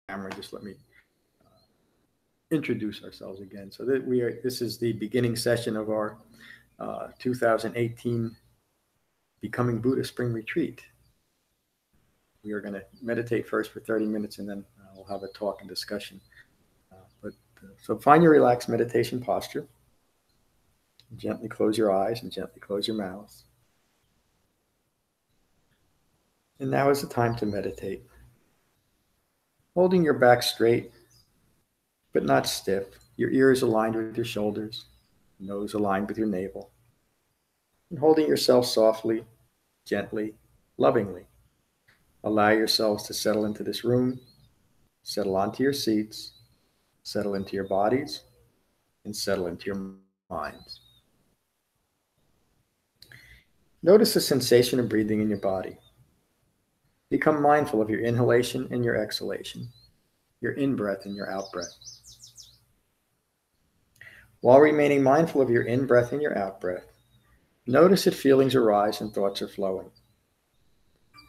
camera, just let me introduce ourselves again. So that this is the beginning session of our 2018 Becoming Buddha Spring Retreat. We are going to meditate first for 30 minutes and then we'll have a talk and discussion. So find your relaxed meditation posture. Gently close your eyes and gently close your mouth. And now is the time to meditate. Holding your back straight, but not stiff. Your ears aligned with your shoulders, nose aligned with your navel. And holding yourself softly, gently, lovingly. Allow yourselves to settle into this room, settle onto your seats, settle into your bodies, and settle into your minds. Notice the sensation of breathing in your body. Become mindful of your inhalation and your exhalation, your in-breath and your out-breath. While remaining mindful of your in-breath and your out-breath, notice that feelings arise and thoughts are flowing.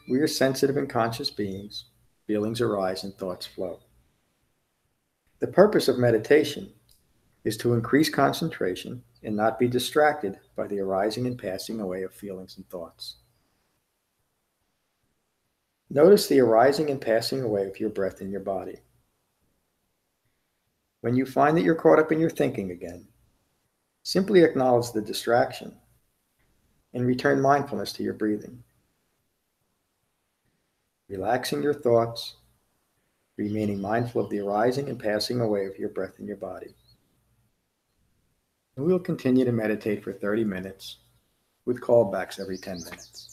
We are sensitive and conscious beings. Feelings arise and thoughts flow. The purpose of meditation is to increase concentration and not be distracted by the arising and passing away of feelings and thoughts. Notice the arising and passing away of your breath in your body. When you find that you're caught up in your thinking again, simply acknowledge the distraction and return mindfulness to your breathing. Relaxing your thoughts, remaining mindful of the arising and passing away of your breath in your body. And we'll continue to meditate for 30 minutes with callbacks every 10 minutes.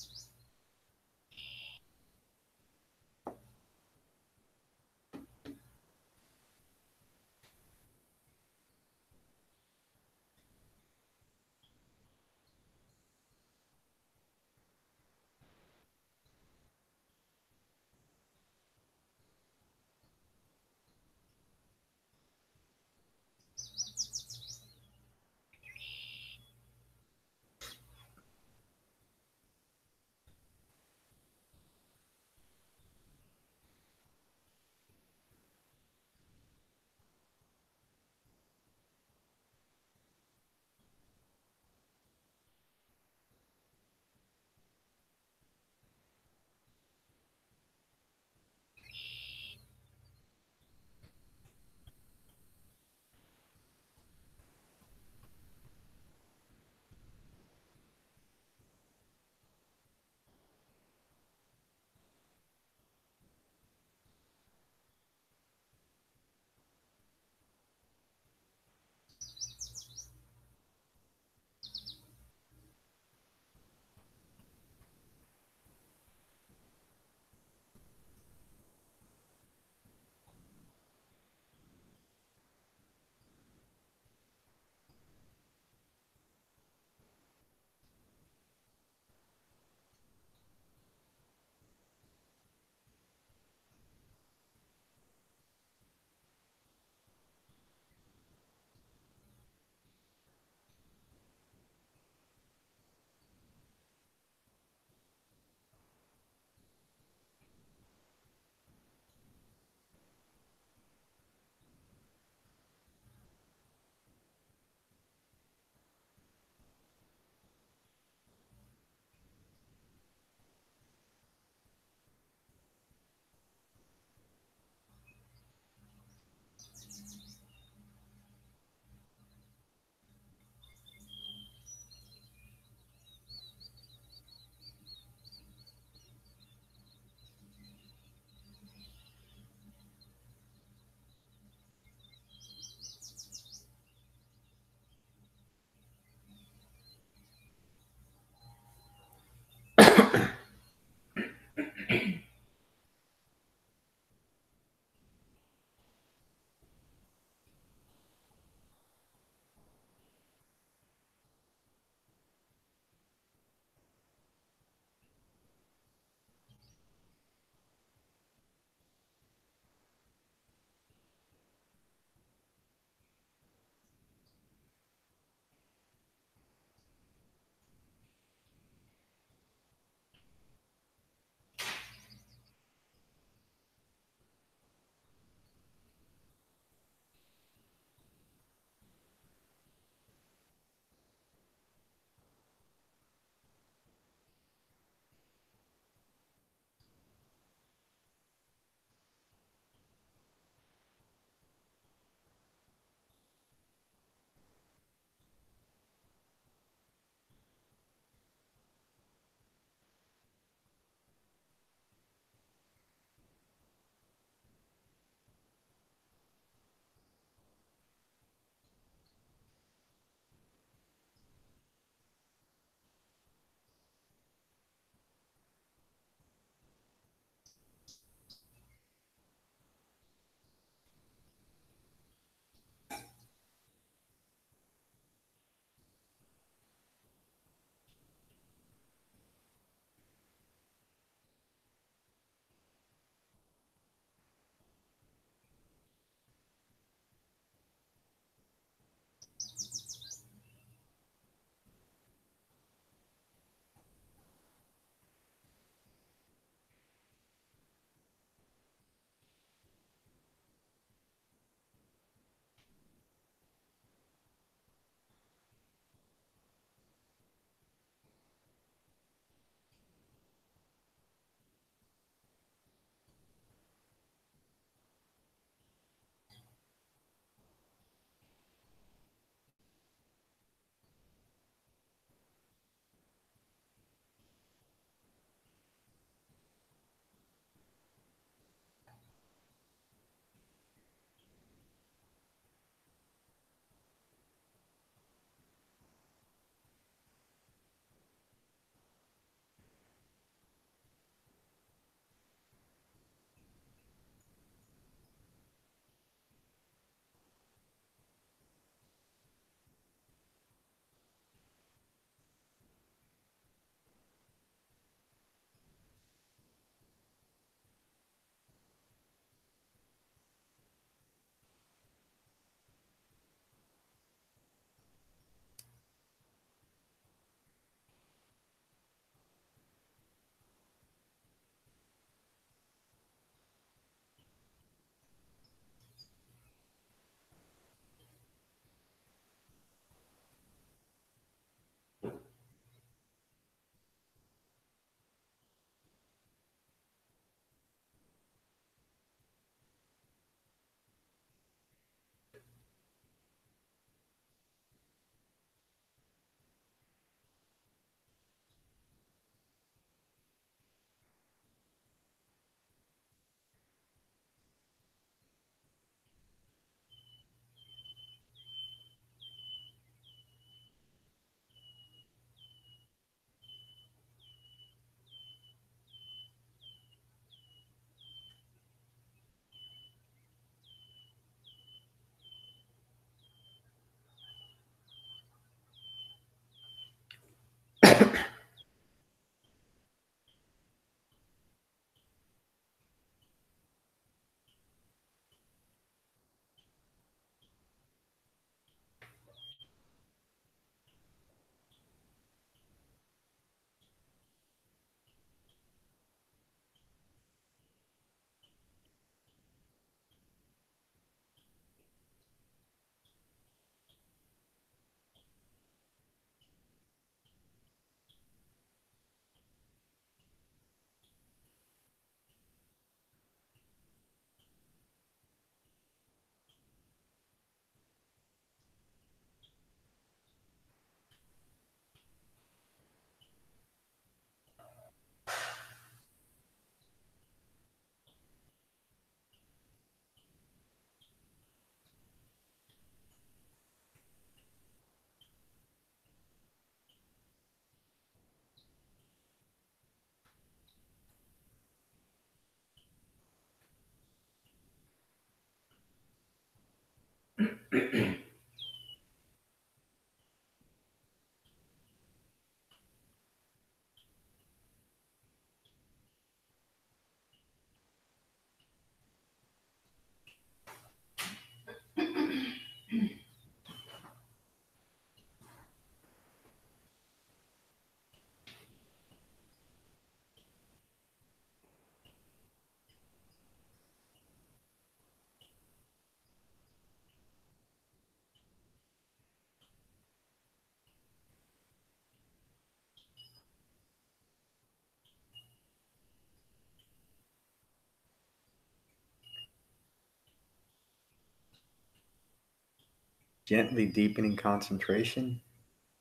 Gently deepening concentration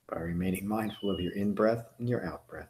by remaining mindful of your in breath and your out breath.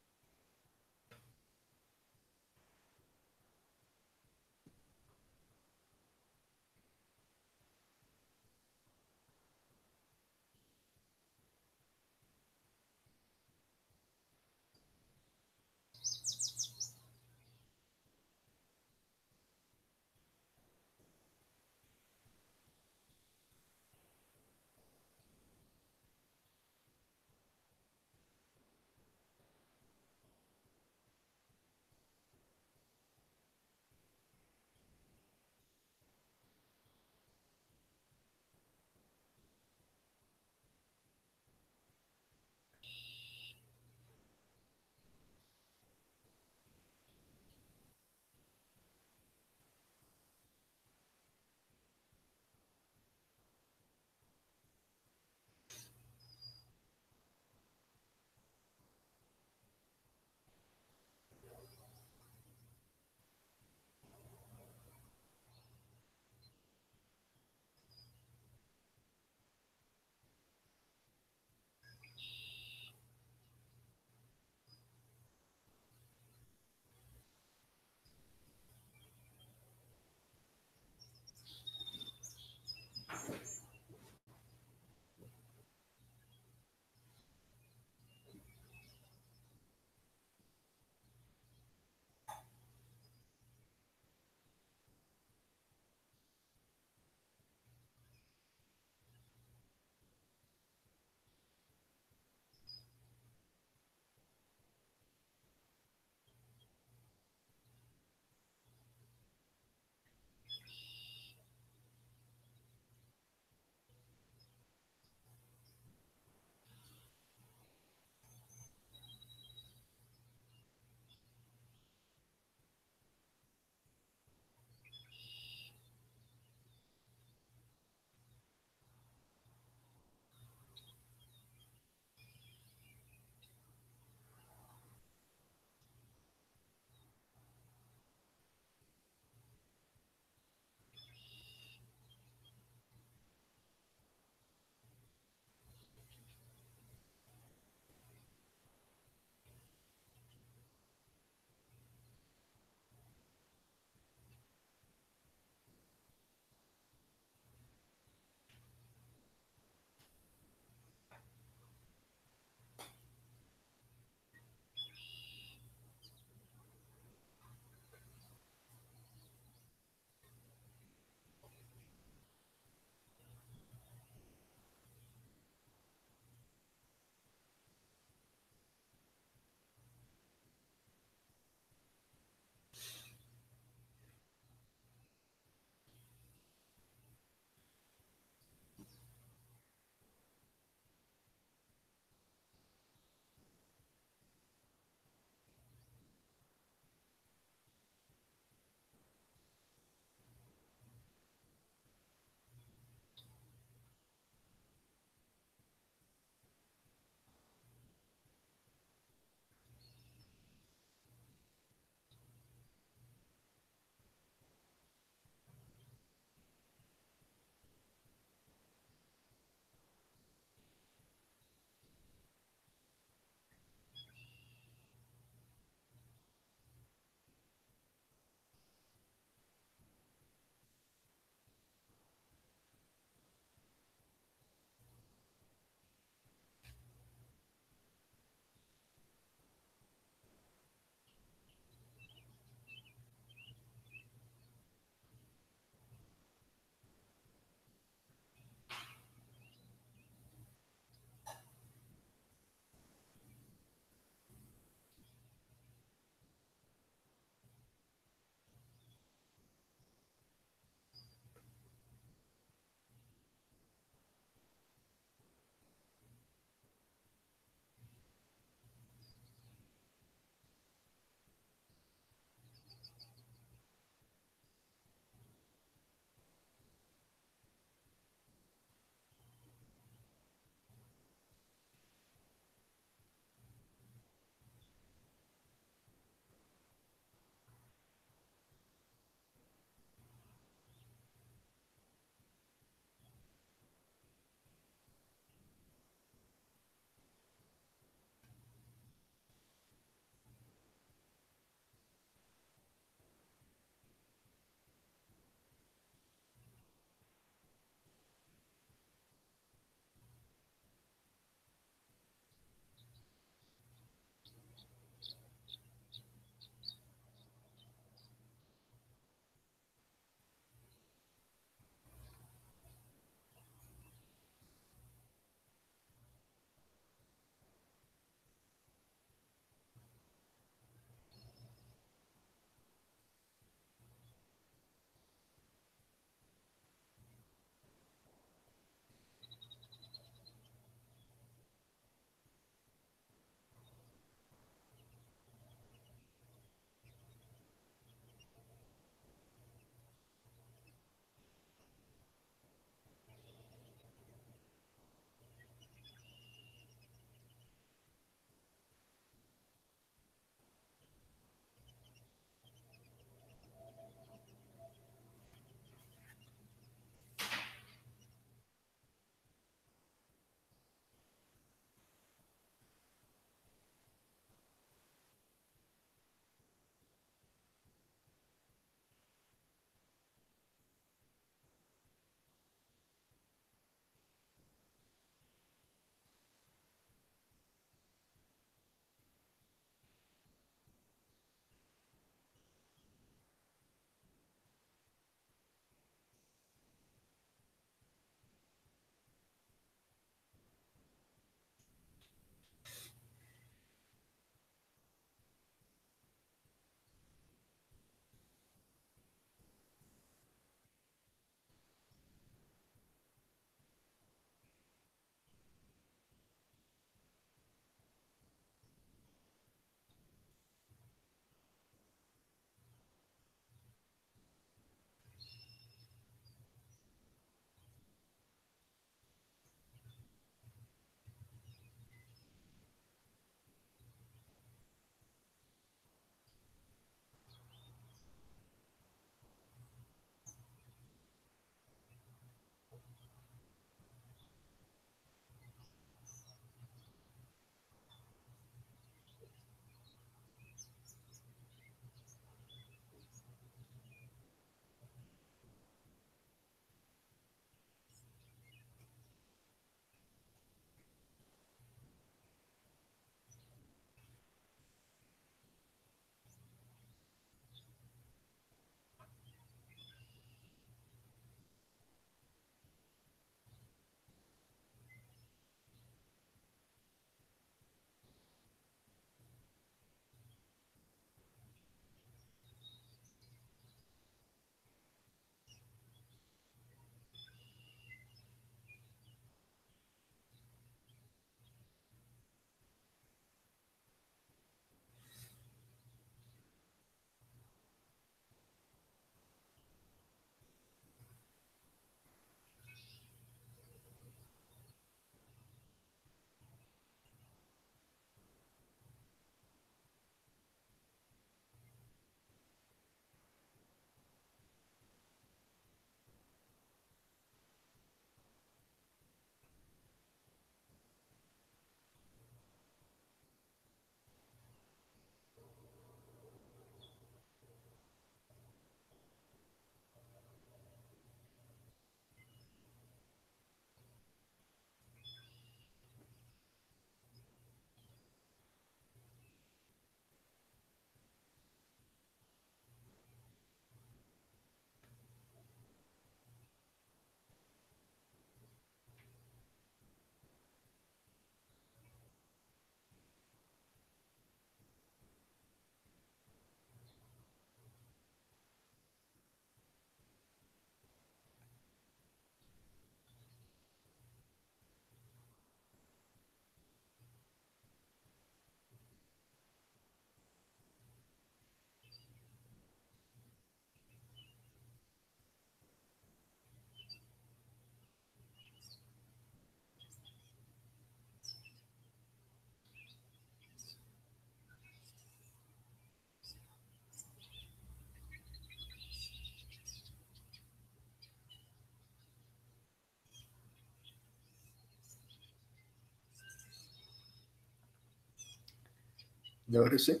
Noticing,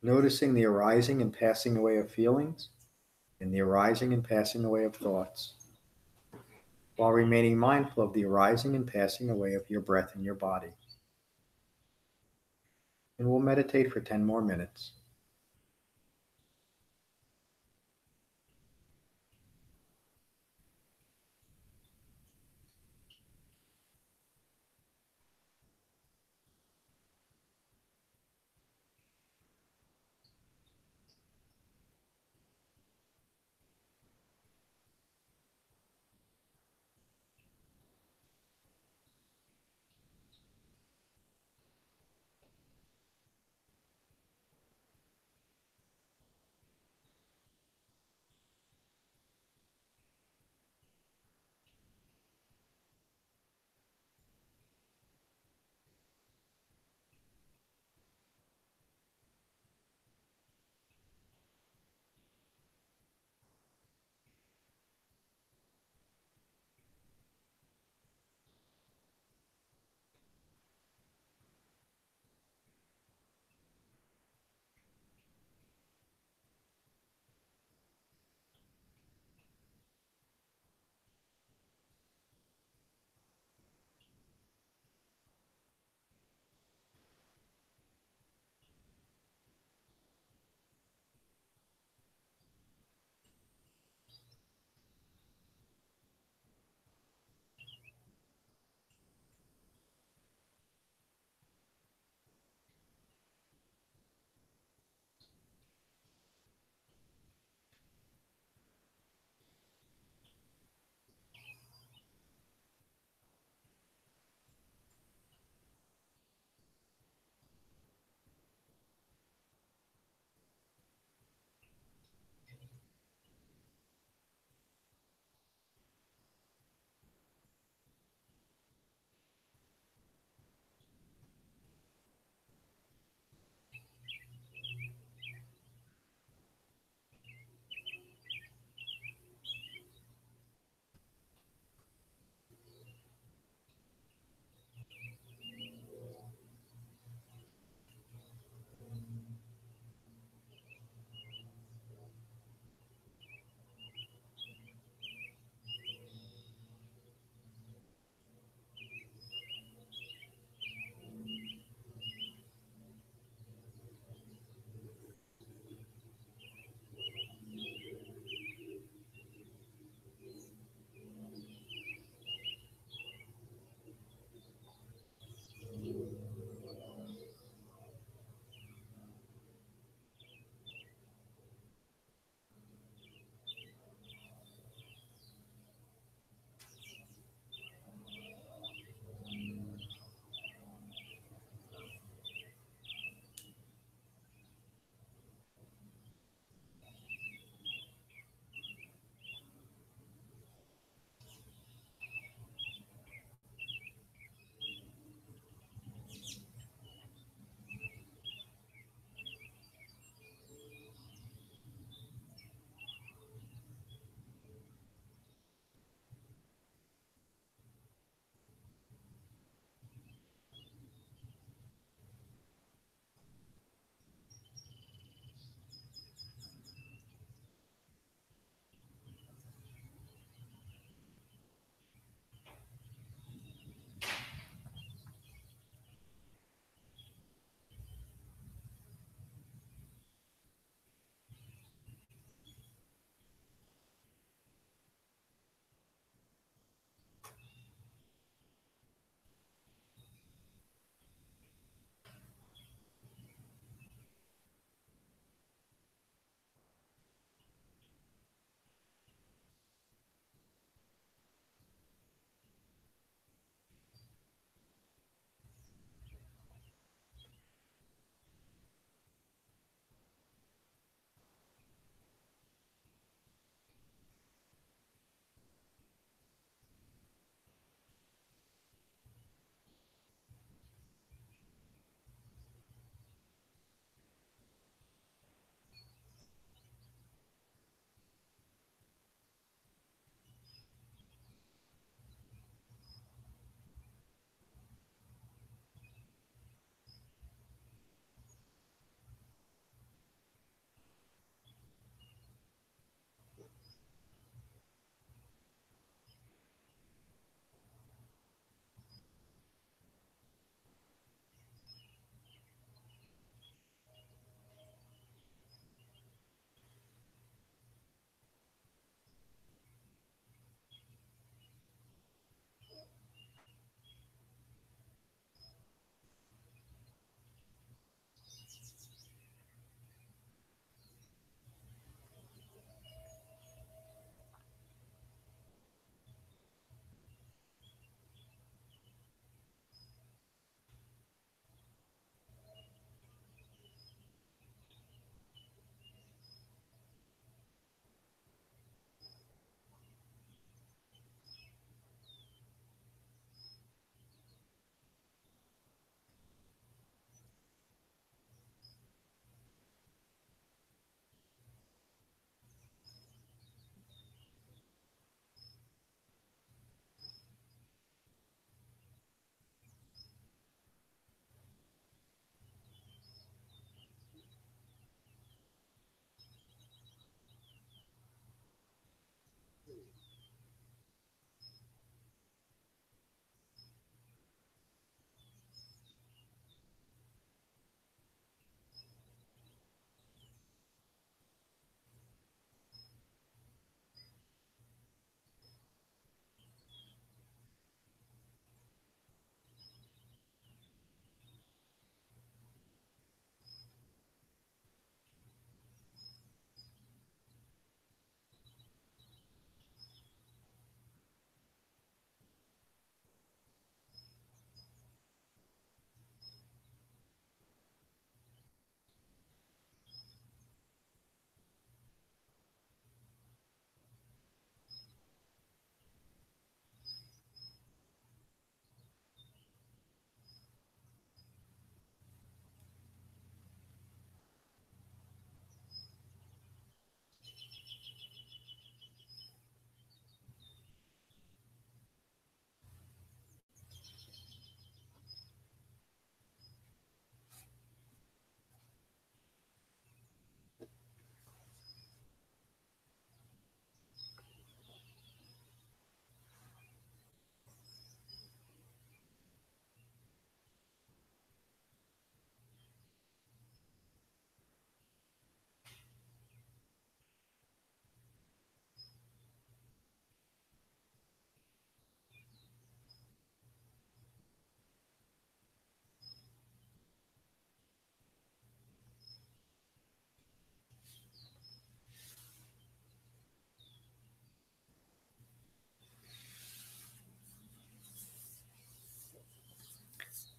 noticing the arising and passing away of feelings and the arising and passing away of thoughts, while remaining mindful of the arising and passing away of your breath in your body. And we'll meditate for 10 more minutes.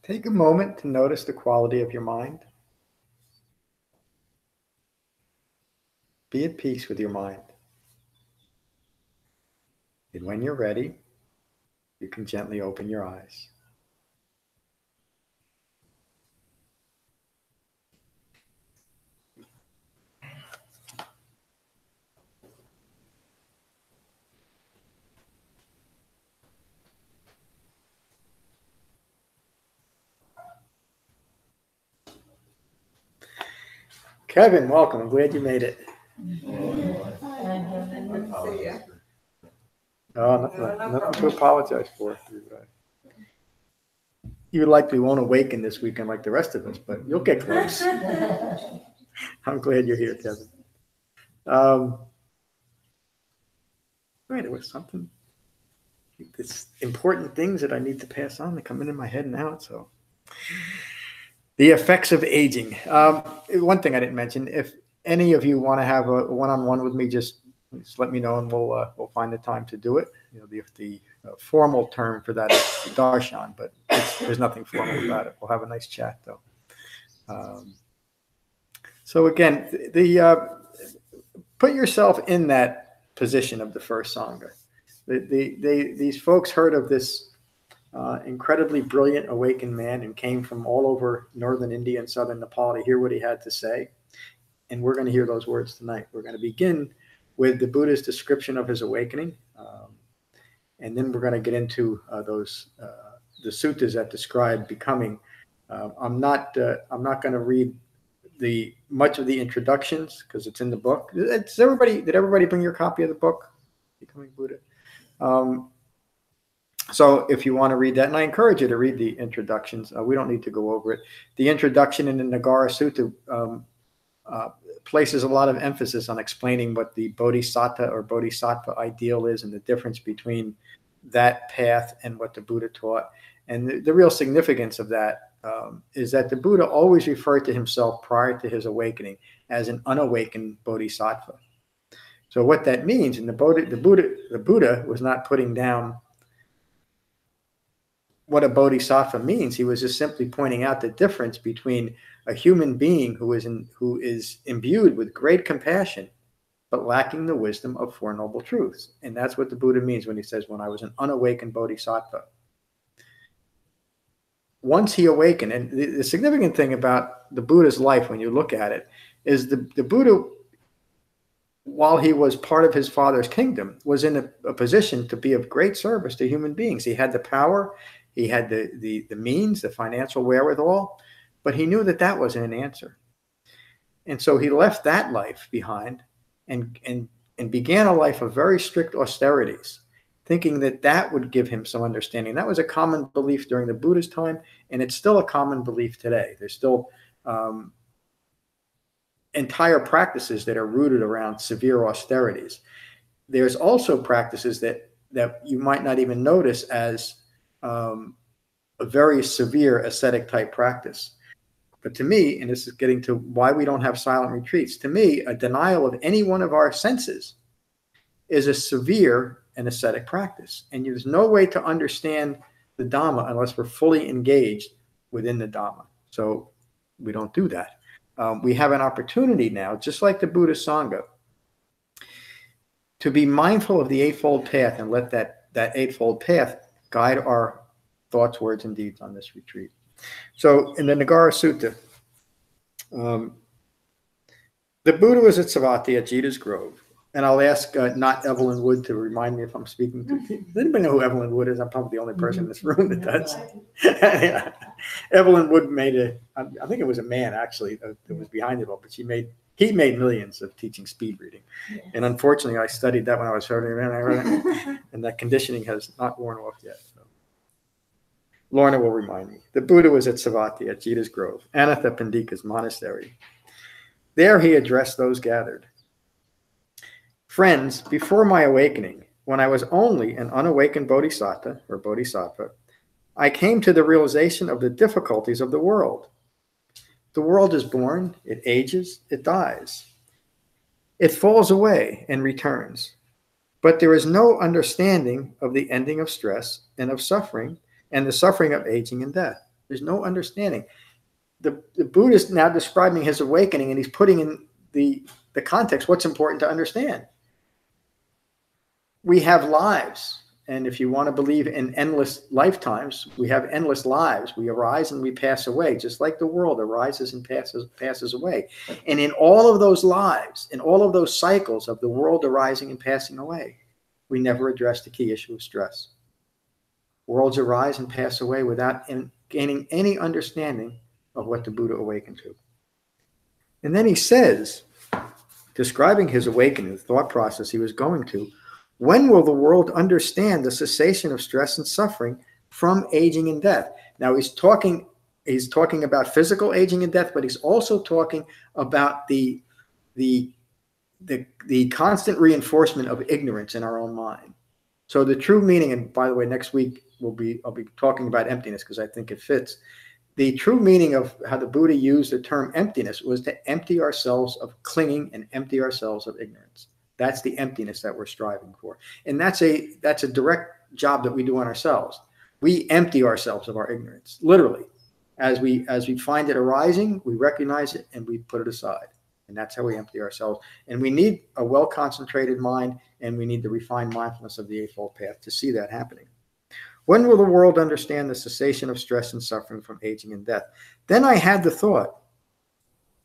Take a moment to notice the quality of your mind. Be at peace with your mind. And when you're ready, you can gently open your eyes. Kevin, welcome. I'm glad you made it. Oh, nothing to apologize for. You likely won't awaken this weekend like the rest of us, but you'll get close. I'm glad you're here, Kevin. Right, it was something. It's important things that I need to pass on that come into my head now. So, the effects of aging. One thing I didn't mention: if any of you want to have a one-on-one with me, just let me know, and we'll find the time to do it. You know, the formal term for that is darshan, but there's nothing formal about it. We'll have a nice chat, though. So again, put yourself in that position of the first Sangha. These folks heard of this incredibly brilliant awakened man and came from all over northern India and southern Nepal to hear what he had to say. And we're going to hear those words tonight. We're going to begin with the Buddha's description of his awakening. And then we're going to get into the suttas that describe becoming. I'm not going to read much of the introductions because it's in the book. Did everybody bring your copy of the book, Becoming Buddha? So if you want to read that, and I encourage you to read the introductions, we don't need to go over it. The introduction in the Nagara Sutta places a lot of emphasis on explaining what the bodhisattva or bodhisattva ideal is and the difference between that path and what the Buddha taught. And the real significance of that is that the Buddha always referred to himself prior to his awakening as an unawakened bodhisattva. So what that means, and the Buddha was not putting down what a bodhisattva means. He was just simply pointing out the difference between a human being who is imbued with great compassion, but lacking the wisdom of Four Noble Truths. And that's what the Buddha means when he says, when I was an unawakened bodhisattva. Once he awakened, and the significant thing about the Buddha's life when you look at it, is the Buddha, while he was part of his father's kingdom, was in a position to be of great service to human beings. He had the power, he had the means, the financial wherewithal, but he knew that that wasn't an answer. And so he left that life behind and began a life of very strict austerities, thinking that that would give him some understanding. That was a common belief during the Buddha's time, and it's still a common belief today. There's still entire practices that are rooted around severe austerities. There's also practices that you might not even notice as a very severe ascetic type practice. But to me, and this is getting to why we don't have silent retreats, to me, a denial of any one of our senses is a severe and ascetic practice. And there's no way to understand the Dhamma unless we're fully engaged within the Dhamma. So we don't do that. We have an opportunity now, just like the Buddha Sangha, to be mindful of the Eightfold Path and let that Eightfold Path guide our thoughts, words, and deeds on this retreat. So in the Nagara Sutta, the Buddha was at Savatthi at Jita's Grove. And I'll ask not Evelyn Wood to remind me if I'm speaking to. Does anybody know who Evelyn Wood is? I'm probably the only person in this room that does. Yeah. Evelyn Wood made I think it was a man actually that was behind it all, but he made millions of teaching speed reading. Yes. And unfortunately, I studied that when I was starting, and that conditioning has not worn off yet. So. Lorna will remind me. The Buddha was at Savatthi at Jita's Grove, Anatha Pandika's monastery. There he addressed those gathered. Friends, before my awakening, when I was only an unawakened bodhisattva or bodhisattva, I came to the realization of the difficulties of the world. The world is born, it ages, it dies. It falls away and returns. But there is no understanding of the ending of stress and of suffering and the suffering of aging and death. There's no understanding. The Buddha is now describing his awakening, and he's putting in the context what's important to understand. We have lives, and if you want to believe in endless lifetimes, we have endless lives. We arise and we pass away, just like the world arises and passes away. And in all of those lives, in all of those cycles of the world arising and passing away, we never address the key issue of stress. Worlds arise and pass away without gaining any understanding of what the Buddha awakened to. And then he says, describing his awakening, the thought process he was going to, when will the world understand the cessation of stress and suffering from aging and death? Now he's talking about physical aging and death, but he's also talking about the constant reinforcement of ignorance in our own mind. So the true meaning, and by the way, next week I'll be talking about emptiness because I think it fits. The true meaning of how the Buddha used the term emptiness was to empty ourselves of clinging and empty ourselves of ignorance. That's the emptiness that we're striving for. And that's a direct job that we do on ourselves. We empty ourselves of our ignorance, literally. As we find it arising, we recognize it and we put it aside. And that's how we empty ourselves. And we need a well-concentrated mind, and we need the refined mindfulness of the Eightfold Path to see that happening. When will the world understand the cessation of stress and suffering from aging and death? Then I had the thought,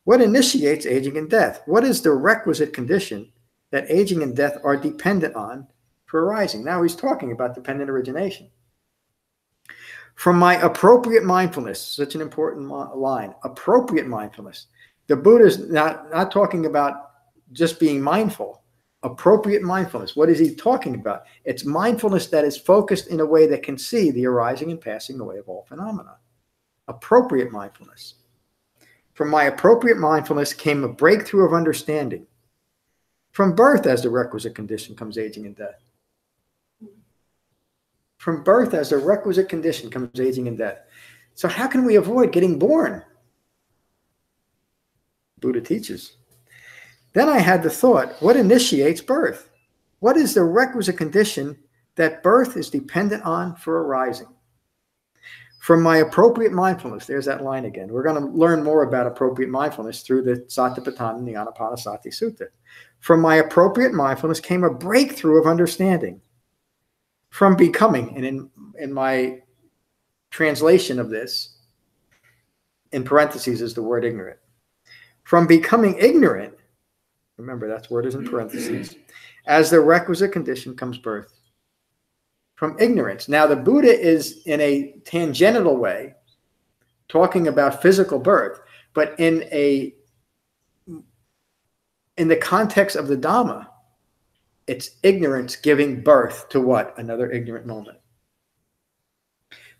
what initiates aging and death? What is the requisite condition that aging and death are dependent on for arising? Now he's talking about dependent origination. From my appropriate mindfulness, such an important line, appropriate mindfulness. The Buddha is not talking about just being mindful. Appropriate mindfulness. What is he talking about? It's mindfulness that is focused in a way that can see the arising and passing away of all phenomena. Appropriate mindfulness. From my appropriate mindfulness came a breakthrough of understanding. From birth as the requisite condition comes aging and death. From birth as the requisite condition comes aging and death. So how can we avoid getting born? Buddha teaches. Then I had the thought, what initiates birth? What is the requisite condition that birth is dependent on for arising? From my appropriate mindfulness, there's that line again. We're going to learn more about appropriate mindfulness through the Satipatthana and the Anapanasati Sutta. From my appropriate mindfulness came a breakthrough of understanding. From becoming, and in my translation of this, in parentheses is the word ignorant. From becoming ignorant, remember that word is in parentheses, as the requisite condition comes birth. From ignorance. Now the Buddha is in a tangential way talking about physical birth, but in the context of the Dhamma, it's ignorance giving birth to what? Another ignorant moment.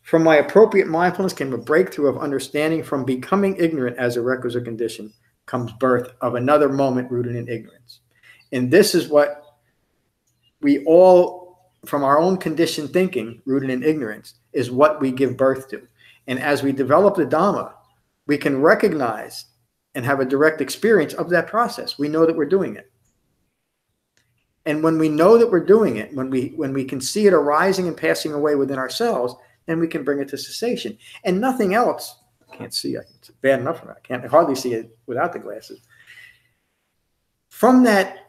From my appropriate mindfulness came a breakthrough of understanding. From becoming ignorant as a requisite condition comes birth of another moment rooted in ignorance. And this is what we all, from our own conditioned thinking, rooted in ignorance, is what we give birth to. And as we develop the Dhamma, we can recognize and have a direct experience of that process. We know that we're doing it. And when we know that we're doing it, when we can see it arising and passing away within ourselves, then we can bring it to cessation. And nothing else. I can't see. It's bad enough for me. I can't hardly see it without the glasses. From that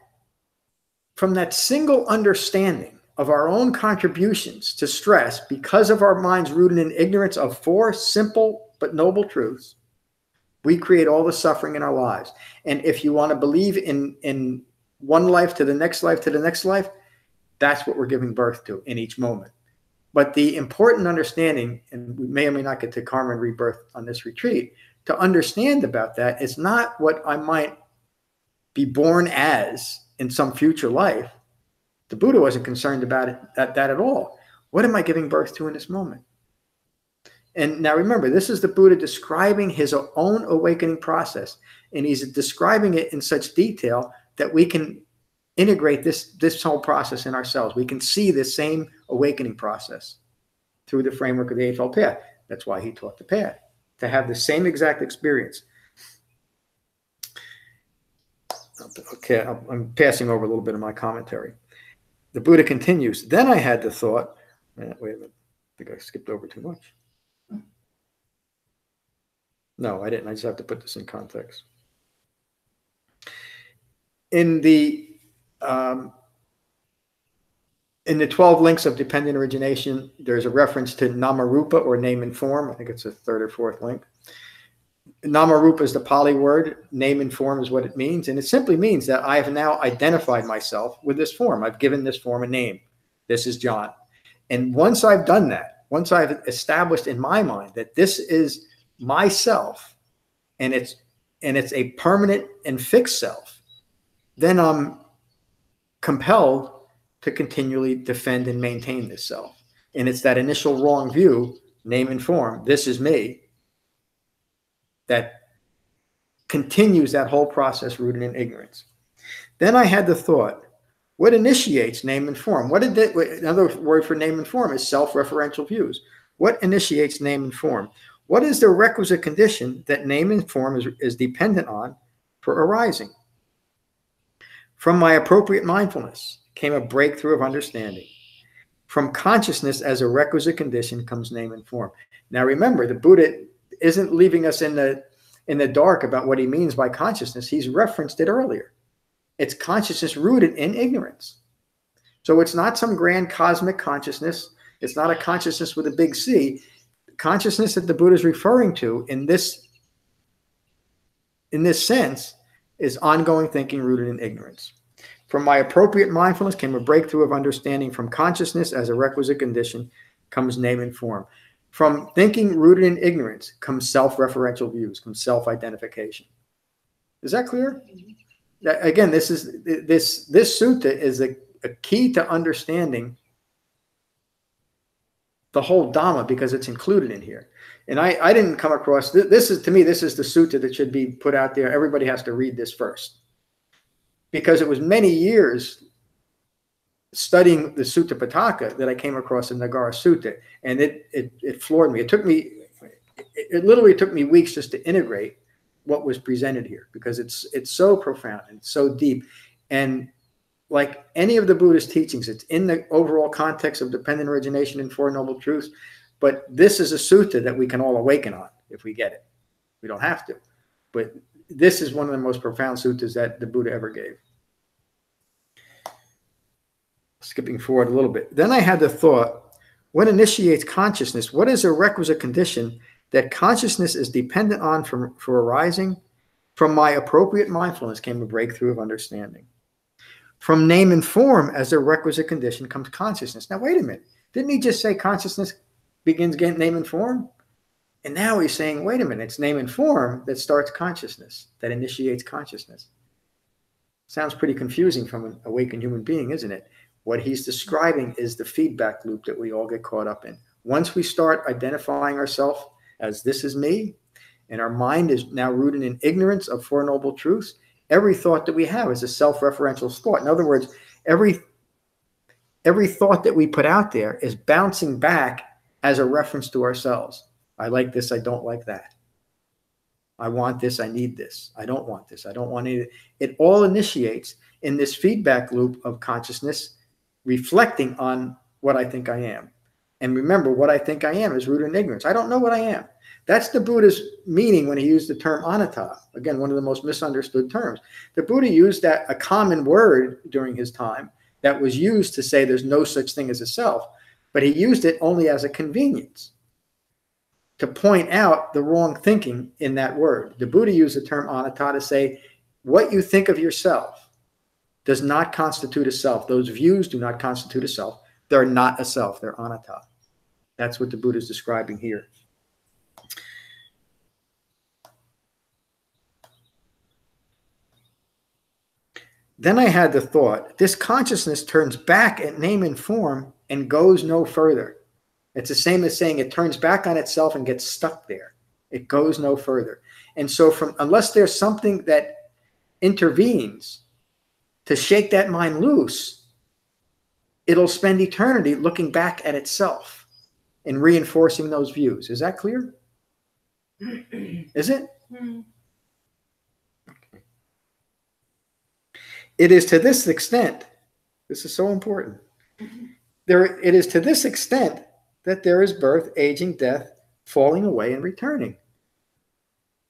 single understanding of our own contributions to stress because of our minds rooted in ignorance of four simple but noble truths, we create all the suffering in our lives. And if you want to believe in one life to the next life to the next life, that's what we're giving birth to in each moment. But the important understanding, and we may or may not get to karma and rebirth on this retreat, to understand about that is not what I might be born as in some future life. The Buddha wasn't concerned about that at all. What am I giving birth to in this moment? And now remember, this is the Buddha describing his own awakening process, and he's describing it in such detail that we can integrate this whole process in ourselves. We can see the same awakening process through the framework of the Eightfold Path. That's why he taught the path, to have the same exact experience. Okay, I'm passing over a little bit of my commentary. The Buddha continues, then I had the thought, wait a minute, I think I skipped over too much. No, I didn't. I just have to put this in context. In the 12 links of dependent origination, there's a reference to Namarupa, or name and form. I think it's a third or fourth link. Namarupa is the Pali word. Name and form is what it means. And it simply means that I have now identified myself with this form. I've given this form a name. This is John. And once I've done that, once I've established in my mind that this is myself, and it's a permanent and fixed self, then I'm compelled to continually defend and maintain this self. And it's that initial wrong view, name and form, this is me, that continues that whole process rooted in ignorance. Then I had the thought, what initiates name and form? Another word for name and form is self-referential views. What initiates name and form? What is the requisite condition that name and form is dependent on for arising? From my appropriate mindfulness came a breakthrough of understanding. From consciousness as a requisite condition comes name and form. Now remember, the Buddha isn't leaving us in the dark about what he means by consciousness. He's referenced it earlier. It's consciousness rooted in ignorance. So it's not some grand cosmic consciousness. It's not a consciousness with a big C. Consciousness that the Buddha is referring to in this sense is ongoing thinking rooted in ignorance. From my appropriate mindfulness came a breakthrough of understanding. From consciousness as a requisite condition comes name and form. From thinking rooted in ignorance comes self-referential views, comes self-identification. Is that clear? Again, this sutta is a key to understanding the whole Dhamma because it's included in here. And I didn't come across, this is the sutta that should be put out there. Everybody has to read this first. Because it was many years studying the Sutta Pitaka that I came across the Nagara Sutta, and it floored me. It literally took me weeks just to integrate what was presented here because it's so profound and so deep. And like any of the Buddhist teachings, it's in the overall context of dependent origination and Four Noble Truths. But this is a sutta that we can all awaken on if we get it. We don't have to. But this is one of the most profound suttas that the Buddha ever gave. Skipping forward a little bit. Then I had the thought, what initiates consciousness? What is a requisite condition that consciousness is dependent on for arising? From my appropriate mindfulness came a breakthrough of understanding. From name and form as a requisite condition comes consciousness. Now, wait a minute. Didn't he just say consciousness begins getting name and form? And now he's saying, wait a minute, it's name and form that starts consciousness, that initiates consciousness. Sounds pretty confusing from an awakened human being, isn't it? What he's describing is the feedback loop that we all get caught up in. Once we start identifying ourselves as this is me, and our mind is now rooted in ignorance of Four Noble Truths, every thought that we have is a self-referential thought. In other words, every thought that we put out there is bouncing back as a reference to ourselves. I like this, I don't like that. I want this, I need this. I don't want this, I don't want any. It all initiates in this feedback loop of consciousness reflecting on what I think I am. And remember, what I think I am is rooted in ignorance. I don't know what I am. That's the Buddha's meaning when he used the term anatta. Again, one of the most misunderstood terms. The Buddha used a common word during his time that was used to say there's no such thing as a self, but he used it only as a convenience to point out the wrong thinking in that word. The Buddha used the term anatta to say what you think of yourself does not constitute a self. Those views do not constitute a self. They're not a self. They're anatta. That's what the Buddha is describing here. Then I had the thought, this consciousness turns back at name and form and goes no further. It's the same as saying it turns back on itself and gets stuck there. It goes no further. And so unless there's something that intervenes to shake that mind loose, it'll spend eternity looking back at itself and reinforcing those views. Is that clear? Is it? Okay. It is to this extent, this is so important, it is to this extent that there is birth, aging, death, falling away, and returning.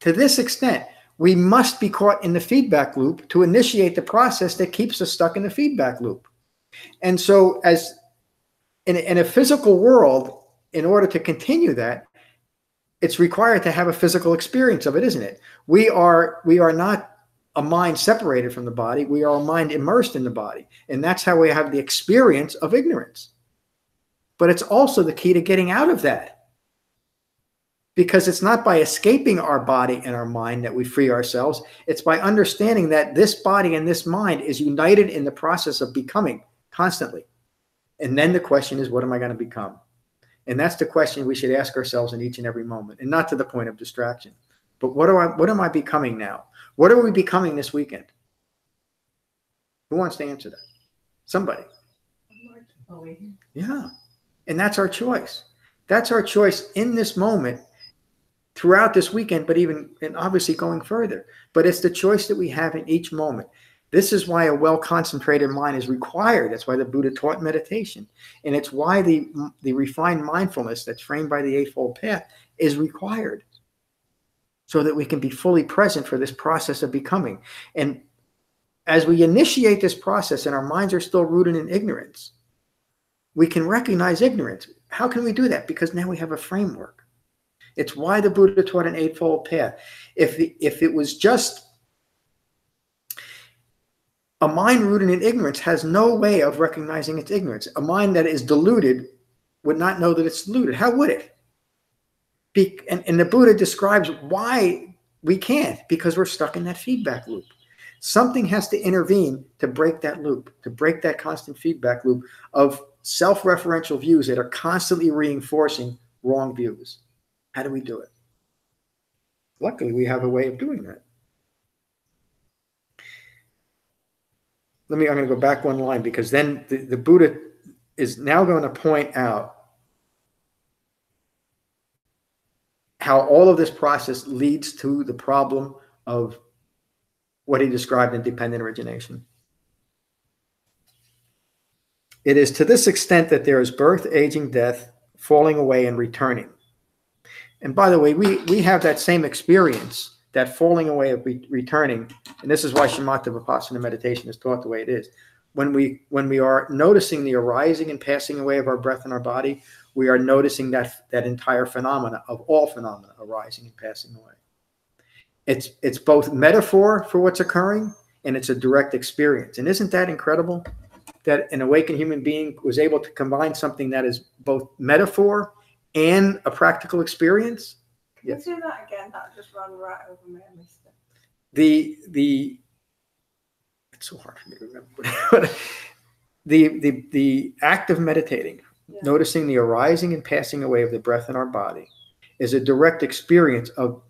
To this extent, we must be caught in the feedback loop to initiate the process that keeps us stuck in the feedback loop. And so as in a physical world, in order to continue that, it's required to have a physical experience of it, isn't it? We are not a mind separated from the body. We are a mind immersed in the body. And that's how we have the experience of ignorance. But it's also the key to getting out of that. Because it's not by escaping our body and our mind that we free ourselves. It's by understanding that this body and this mind is united in the process of becoming constantly. And then the question is, what am I going to become? And that's the question we should ask ourselves in each and every moment, and not to the point of distraction. But what am I becoming now? What are we becoming this weekend? Who wants to answer that? Somebody. Yeah. And that's our choice. That's our choice in this moment, throughout this weekend, but even, and obviously going further. But it's the choice that we have in each moment. This is why a well-concentrated mind is required. That's why the Buddha taught meditation. And it's why the refined mindfulness that's framed by the Eightfold Path is required, so that we can be fully present for this process of becoming. And as we initiate this process and our minds are still rooted in ignorance, we can recognize ignorance. How can we do that? Because now we have a framework. It's why the Buddha taught an Eightfold Path. If it was just a mind rooted in ignorance, has no way of recognizing its ignorance. A mind that is deluded would not know that it's deluded. How would it? And the Buddha describes why we can't, because we're stuck in that feedback loop. Something has to intervene to break that loop, to break that constant feedback loop of self-referential views that are constantly reinforcing wrong views. How do we do it? Luckily, we have a way of doing that. I'm going to go back one line, because then the Buddha is now going to point out how all of this process leads to the problem of what he described in dependent origination. It is to this extent that there is birth, aging, death, falling away, and returning. And by the way, we have that same experience, that falling away of returning. And this is why Shamatha Vipassana meditation is taught the way it is. When we are noticing the arising and passing away of our breath in our body, we are noticing that entire phenomena of all phenomena arising and passing away. It's both metaphor for what's occurring, and it's a direct experience. And isn't that incredible? That an awakened human being was able to combine something that is both metaphor and a practical experience. Yes. Can you do that again? That just ran right over me. I missed it. It's so hard for me to remember. the act of meditating, noticing the arising and passing away of the breath in our body, is a direct experience of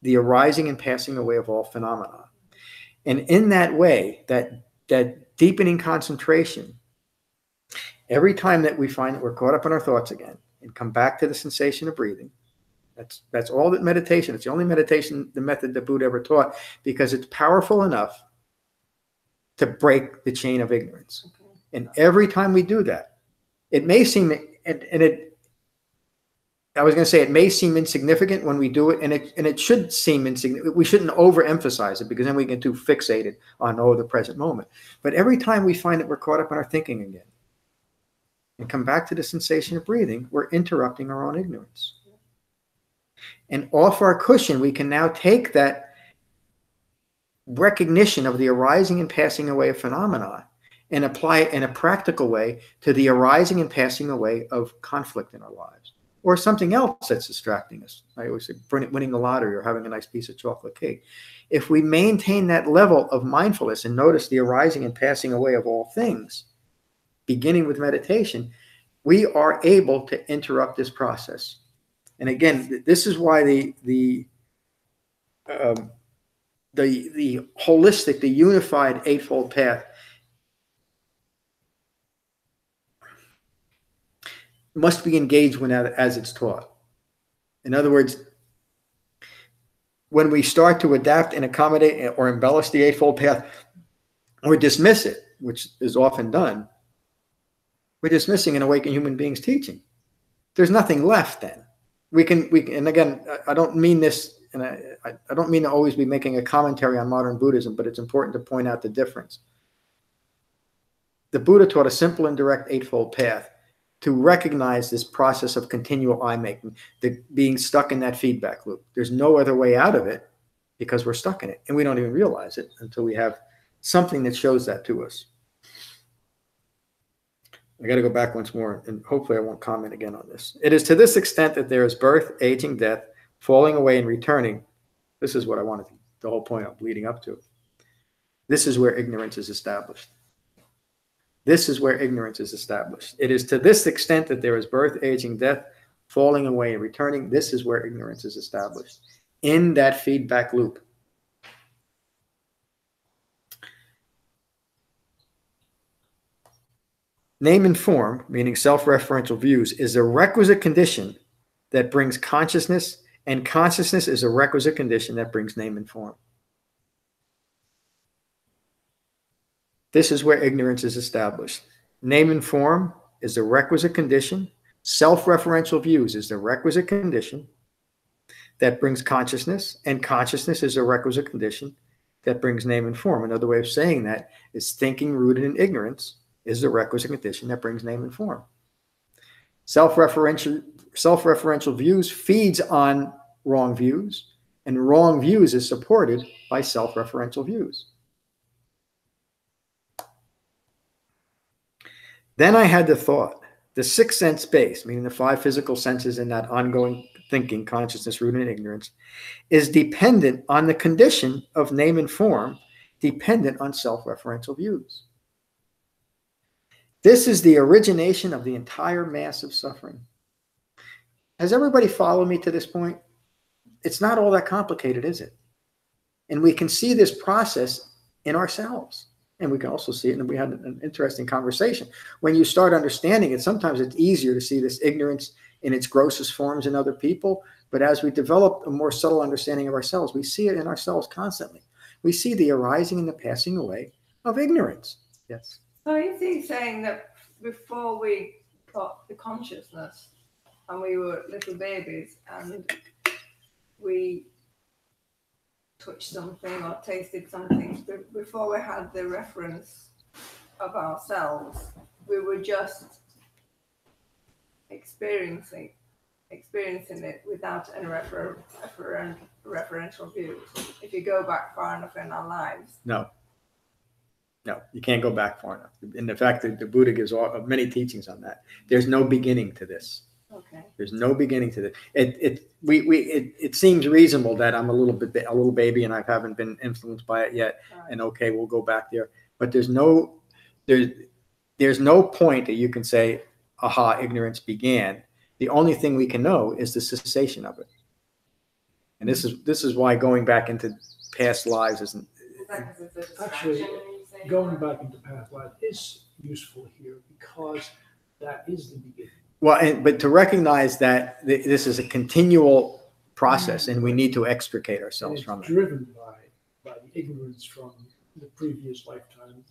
the arising and passing away of all phenomena. And in that way, that deepening concentration, every time that we find that we're caught up in our thoughts again and come back to the sensation of breathing, that's all that meditation. It's the only meditation, the method that Buddha ever taught, because it's powerful enough to break the chain of ignorance. Okay. And every time we do that, it may seem, I was going to say, it may seem insignificant when we do it, and it should seem insignificant. We shouldn't overemphasize it, because then we get too fixated on, the present moment. But every time we find that we're caught up in our thinking again and come back to the sensation of breathing, we're interrupting our own ignorance. And off our cushion, we can now take that recognition of the arising and passing away of phenomena and apply it in a practical way to the arising and passing away of conflict in our lives, or something else that's distracting us. I always say winning the lottery or having a nice piece of chocolate cake. If we maintain that level of mindfulness and notice the arising and passing away of all things, beginning with meditation, we are able to interrupt this process. And again, this is why the holistic, the unified Eightfold Path must be engaged when as it's taught. In other words, when we start to adapt and accommodate or embellish the Eightfold Path, or dismiss it, which is often done, we're dismissing an awakened human being's teaching. There's nothing left then. We can, and again, I don't mean this and I don't mean to always be making a commentary on modern Buddhism, but it's important to point out the difference. The Buddha taught a simple and direct eightfold path to recognize this process of continual I-making, being stuck in that feedback loop. There's no other way out of it because we're stuck in it, and we don't even realize it until we have something that shows that to us. I got to go back once more, and hopefully I won't comment again on this. It is to this extent that there is birth, aging, death, falling away, and returning. This is what I wanted, the whole point of leading up to. This is where ignorance is established. This is where ignorance is established. It is to this extent that there is birth, aging, death, falling away, and returning. This is where ignorance is established, in that feedback loop. Name and form, meaning self-referential views, is a requisite condition that brings consciousness, and consciousness is a requisite condition that brings name and form. This is where ignorance is established. Name and form is the requisite condition. Self-referential views is the requisite condition that brings consciousness, and consciousness is a requisite condition that brings name and form. Another way of saying that is thinking rooted in ignorance is the requisite condition that brings name and form. Self-referential views feeds on wrong views, and wrong views is supported by self-referential views. Then I had the thought, the sixth sense base, meaning the five physical senses and that ongoing thinking, consciousness rooted in ignorance, is dependent on the condition of name and form, dependent on self-referential views. This is the origination of the entire mass of suffering. Has everybody followed me to this point? It's not all that complicated, is it? And we can see this process in ourselves. And we can also see it, and we had an interesting conversation. When you start understanding it, sometimes it's easier to see this ignorance in its grossest forms in other people. But as we develop a more subtle understanding of ourselves, we see it in ourselves constantly. We see the arising and the passing away of ignorance. Yes. So is he saying that before we got the consciousness and we were little babies and we touched something or tasted something, before we had the reference of ourselves, we were just experiencing it without any referential views? If you go back far enough in our lives. No, you can't go back far enough. In fact, the Buddha gives many teachings on that. There's no beginning to this. Okay. There's no beginning to this. It seems reasonable that I'm a little baby and I haven't been influenced by it yet. Right. And okay, we'll go back there. But there's no point that you can say, aha, ignorance began. The only thing we can know is the cessation of it. And this is why going back into past lives isn't. Actually, going back into past lives is useful here because that is the beginning. Well, but to recognize that this is a continual process, and we need to extricate ourselves from it. Driven by the ignorance from the previous lifetime,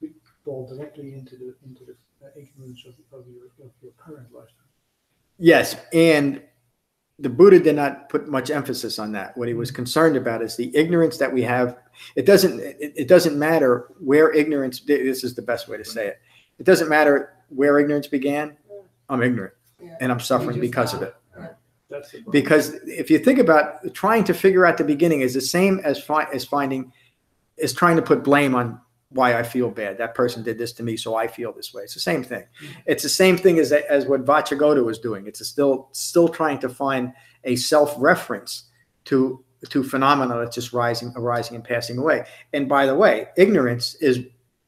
you fall directly into the ignorance of your current lifetime. Yes, and the Buddha did not put much emphasis on that. What he was concerned about is the ignorance that we have. It doesn't matter where ignorance. This is the best way to say it. It doesn't matter where ignorance began. I'm ignorant, and I'm suffering because of it. Because if you think about trying to figure out the beginning is the same as trying to put blame on why I feel bad. That person did this to me, so I feel this way. It's the same thing. It's the same thing as what Vajragota was doing. It's still trying to find a self-reference to phenomena that's just arising and passing away. And by the way, ignorance is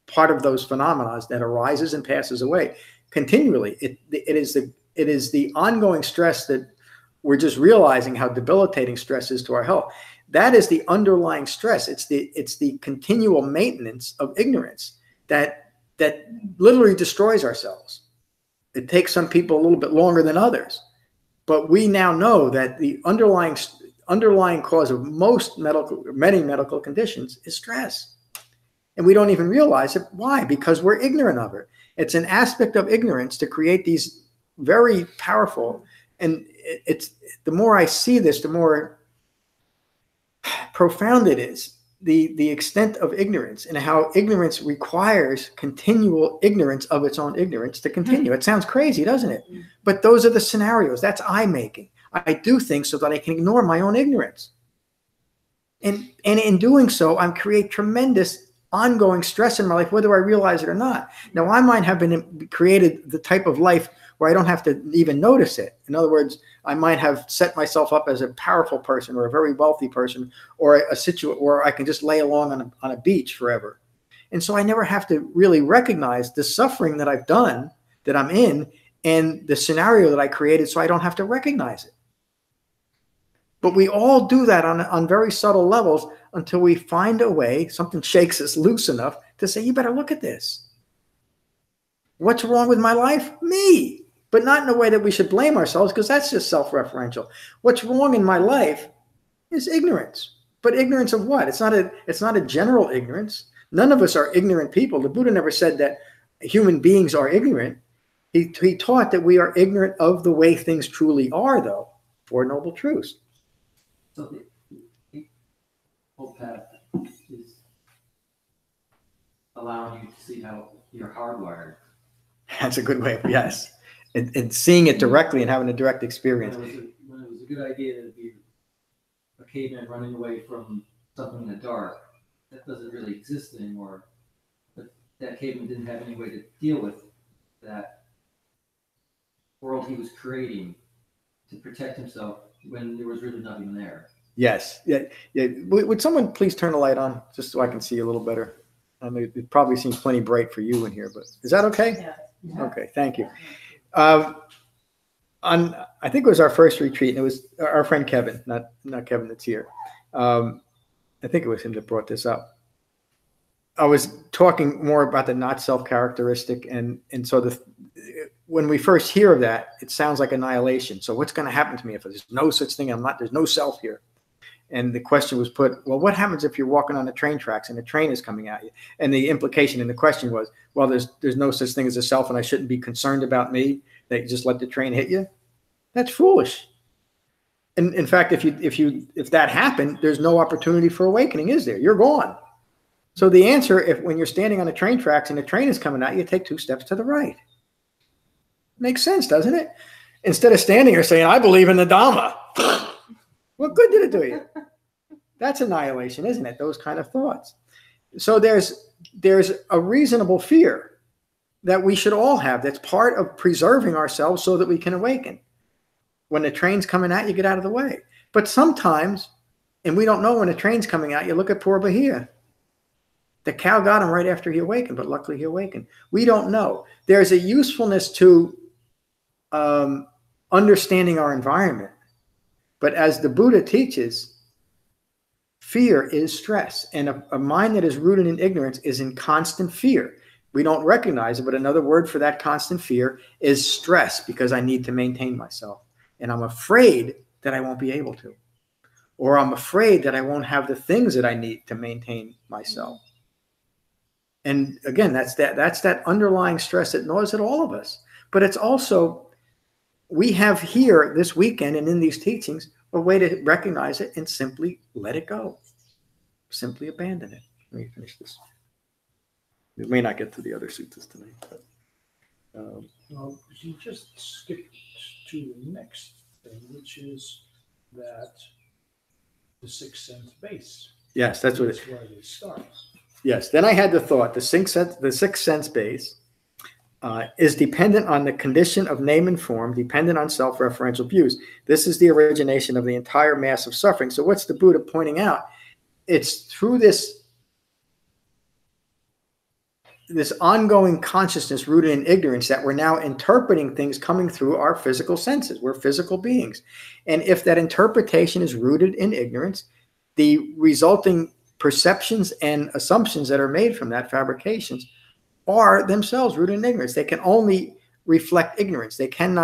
part of those phenomena that arises and passes away continually. It is the ongoing stress that we're just realizing how debilitating stress is to our health. That is the underlying stress. It's the continual maintenance of ignorance that literally destroys ourselves. It takes some people a little bit longer than others, but we now know that the underlying cause of many medical conditions is stress, and we don't even realize it. Why? Because we're ignorant of it. It's an aspect of ignorance to create these very powerful. And it's the more I see this, the more profound it is, the extent of ignorance, and how ignorance requires continual ignorance of its own ignorance to continue. It sounds crazy, doesn't it? But those are the scenarios. That's I making. I do things so that I can ignore my own ignorance. And in doing so, I create tremendous ongoing stress in my life, whether I realize it or not. Now, I might have created the type of life where I don't have to even notice it. In other words, I might have set myself up as a powerful person or a very wealthy person, or a situation where I can just lay along on a beach forever. And so I never have to really recognize the suffering that I've done, that I'm in, and the scenario that I created, so I don't have to recognize it. But we all do that on very subtle levels until we find a way, something shakes us loose enough to say, you better look at this. What's wrong with my life? Me. But not in a way that we should blame ourselves, because that's just self-referential. What's wrong in my life is ignorance. But ignorance of what? It's not a general ignorance. None of us are ignorant people. The Buddha never said that human beings are ignorant. He taught that we are ignorant of the way things truly are, though. Four Noble Truths. So the whole path is allowing you to see how you're hardwired. That's a good way. Yes. And seeing it directly and having a direct experience. When it was a good idea to be a caveman running away from something in the dark, that doesn't really exist anymore. But that caveman didn't have any way to deal with that world he was creating to protect himself when there was really nothing there. Yes. Yeah. Would someone please turn the light on just so I can see a little better? I mean, it probably seems plenty bright for you in here, but is that okay? Yeah. Okay. Thank you. I think it was our first retreat, and it was our friend Kevin, not Kevin that's here. I think it was him that brought this up. I was talking more about the not self characteristic, and so when we first hear of that, it sounds like annihilation. So what's going to happen to me if there's no such thing? There's no self here. And the question was put, well, what happens if you're walking on the train tracks and a train is coming at you? And the implication in the question was, well, there's no such thing as a self, and I shouldn't be concerned about me, that you just let the train hit you. That's foolish. And in fact, if that happened, there's no opportunity for awakening, is there? You're gone. So the answer, when you're standing on the train tracks and the train is coming at you, take 2 steps to the right. Makes sense, doesn't it? Instead of standing here saying, I believe in the Dhamma. What good did it do you? That's annihilation, isn't it? Those kind of thoughts. So there's a reasonable fear that we should all have. That's part of preserving ourselves so that we can awaken. When the train's coming at you, get out of the way. But sometimes, and we don't know when the train's coming at you, look at poor Bahia. The cow got him right after he awakened, but luckily he awakened. We don't know. There's a usefulness to understanding our environment. But as the Buddha teaches, fear is stress. And a mind that is rooted in ignorance is in constant fear. We don't recognize it, but another word for that constant fear is stress, because I need to maintain myself. And I'm afraid that I won't be able to. Or I'm afraid that I won't have the things that I need to maintain myself. And again, that's that underlying stress that gnaws at all of us. But it's also, we have here this weekend and in these teachings, a way to recognize it and simply let it go. Simply abandon it. Let me finish this. We may not get to the other suttas tonight. But, well, you just skipped to the next thing, which is that the 6th sense base. Yes, that's where it starts. Yes. Then I had the thought, the sixth sense base is dependent on the condition of name and form, dependent on self-referential views. This is the origination of the entire mass of suffering. So what's the Buddha pointing out? It's through this ongoing consciousness rooted in ignorance that we're now interpreting things coming through our physical senses. We're physical beings. And if that interpretation is rooted in ignorance, the resulting perceptions and assumptions that are made from that, fabrications, are themselves rooted in ignorance. They can only reflect ignorance. They can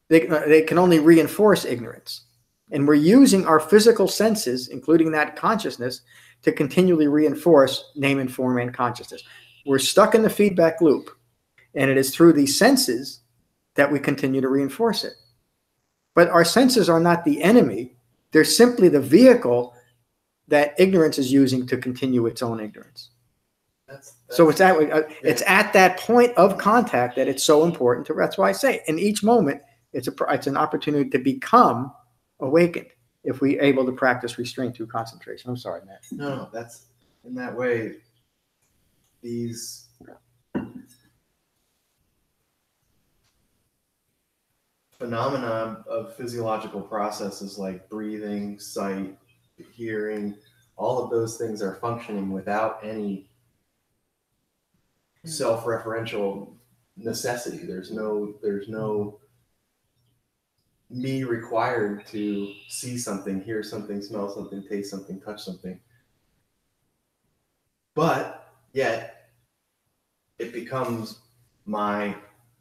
only reinforce ignorance. And we're using our physical senses, including that consciousness, to continually reinforce name and form and consciousness. We're stuck in the feedback loop. And it is through these senses that we continue to reinforce it. But our senses are not the enemy. They're simply the vehicle that ignorance is using to continue its own ignorance. So it's at that point of contact that it's so important to. That's why I say in each moment it's an opportunity to become awakened if we're able to practice restraint through concentration. I'm sorry, Matt. No, that's in that way. These phenomena of physiological processes like breathing, sight, hearing, all of those things are functioning without any self-referential necessity. There's no me required to see something, hear something, smell something, taste something, touch something. But yet it becomes my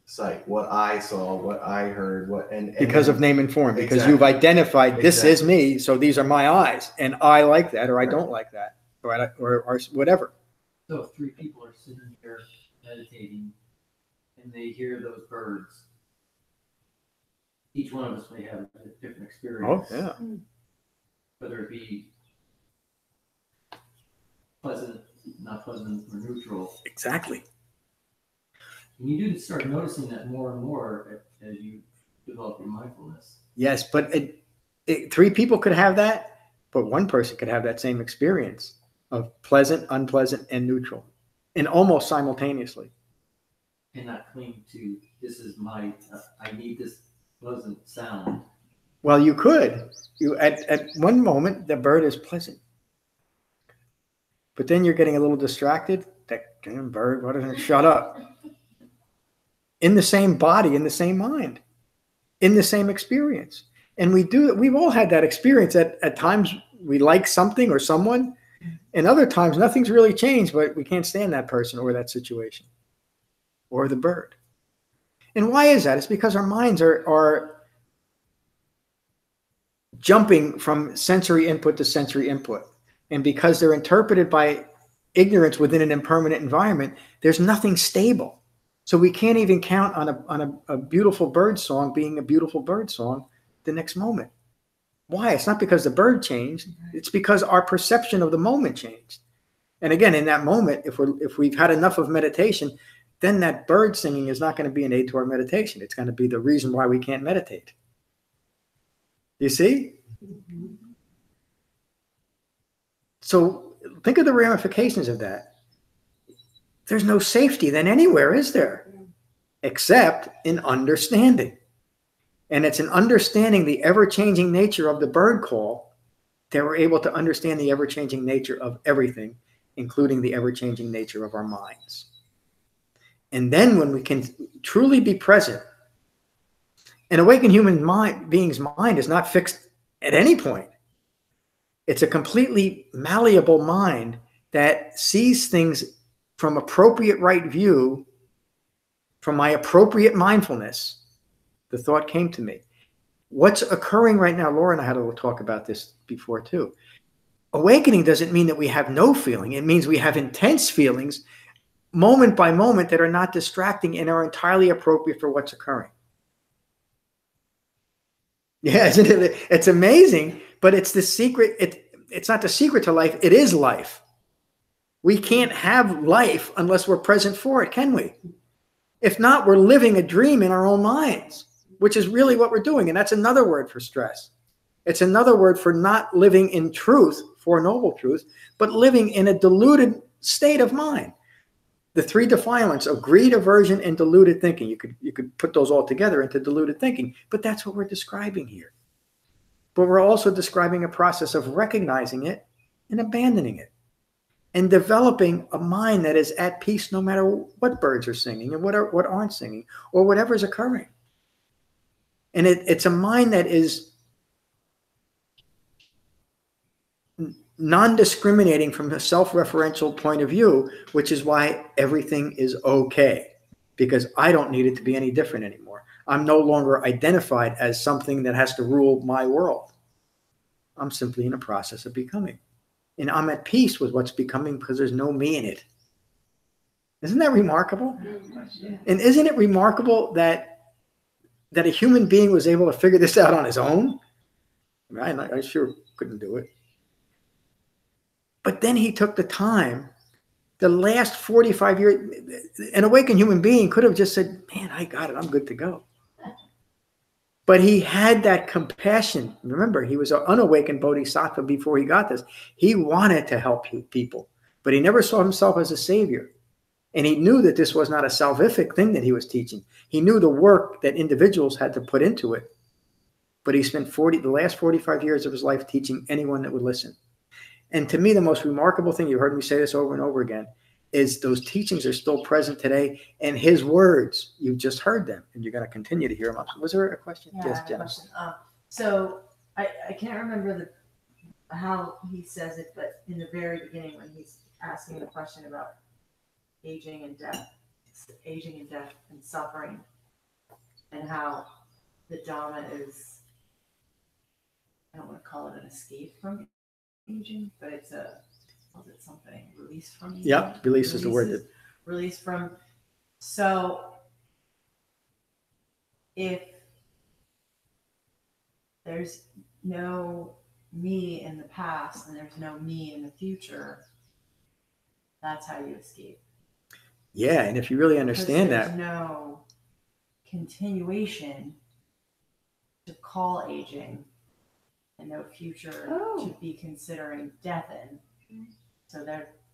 sight, what I saw, what I heard, because of name and form, because Exactly. you've identified this Exactly. is me, so these are my eyes, and I like that, or I don't like that, or whatever. So if three people are sitting here meditating and they hear those birds, each one of us may have a different experience. Oh, yeah. Whether it be pleasant, not pleasant, or neutral. Exactly. And you do start noticing that more and more as you develop your mindfulness. Yes, but three people could have that, but one person could have that same experience of pleasant, unpleasant, and neutral, and almost simultaneously. And not cling to this is my, I need this pleasant sound. Well, you could. At one moment, the bird is pleasant. But then you're getting a little distracted. That damn bird, why doesn't it shut up? In the same body, in the same mind, in the same experience. And we've all had that experience. At times we like something or someone, and other times nothing's really changed, but we can't stand that person or that situation or the bird. And why is that? It's because our minds are jumping from sensory input to sensory input. And because they're interpreted by ignorance within an impermanent environment, there's nothing stable. So we can't even count on a beautiful bird song being a beautiful bird song the next moment. Why? It's not because the bird changed. It's because our perception of the moment changed. And again, in that moment, if we've had enough of meditation, then that bird singing is not going to be an aid to our meditation. It's going to be the reason why we can't meditate. You see? So think of the ramifications of that. There's no safety then anywhere, is there? Except in understanding. And it's in understanding the ever-changing nature of the bird call that we're able to understand the ever-changing nature of everything, including the ever-changing nature of our minds. And then when we can truly be present, an awakened human being's mind is not fixed at any point. It's a completely malleable mind that sees things from appropriate right view, from my appropriate mindfulness. The thought came to me. What's occurring right now, Laura and I had to talk about this before too. Awakening doesn't mean that we have no feeling. It means we have intense feelings moment by moment that are not distracting and are entirely appropriate for what's occurring. Yeah, isn't it? It's amazing, but it's the secret. It's not the secret to life. It is life. We can't have life unless we're present for it, can we? If not, we're living a dream in our own minds, which is really what we're doing. And that's another word for stress. It's another word for not living in truth, for noble truth, but living in a deluded state of mind. The three defilements of greed, aversion, and deluded thinking. You could put those all together into deluded thinking, but that's what we're describing here. But we're also describing a process of recognizing it and abandoning it, and developing a mind that is at peace no matter what birds are singing and what aren't singing or whatever's occurring. And it's a mind that is non-discriminating from a self-referential point of view, which is why everything is okay, because I don't need it to be any different anymore. I'm no longer identified as something that has to rule my world. I'm simply in a process of becoming. And I'm at peace with what's becoming because there's no me in it. Isn't that remarkable? And isn't it remarkable that a human being was able to figure this out on his own? I mean, I sure couldn't do it. But then he took the time. The last 45 years, an awakened human being could have just said, man, I got it. I'm good to go. But he had that compassion. Remember, he was an unawakened bodhisattva before he got this. He wanted to help people, but he never saw himself as a savior. And he knew that this was not a salvific thing that he was teaching. He knew the work that individuals had to put into it. But he spent the last 45 years of his life teaching anyone that would listen. And to me, the most remarkable thing, you heard me say this over and over again, is those teachings are still present today. And his words, you've just heard them, and you're going to continue to hear them. Was there a question? Yeah, Yes, I have a Jenna. question. So I can't remember how he says it, but in the very beginning when he's asking the question about aging and death and suffering, and how the Dhamma is, I don't want to call it an escape from aging, but it's something release from aging? Yep, release is the word. Release from. So if there's no me in the past and there's no me in the future, that's how you escape. Yeah, and if you really understand There's that, no continuation to call aging, and no future to be considering death in. So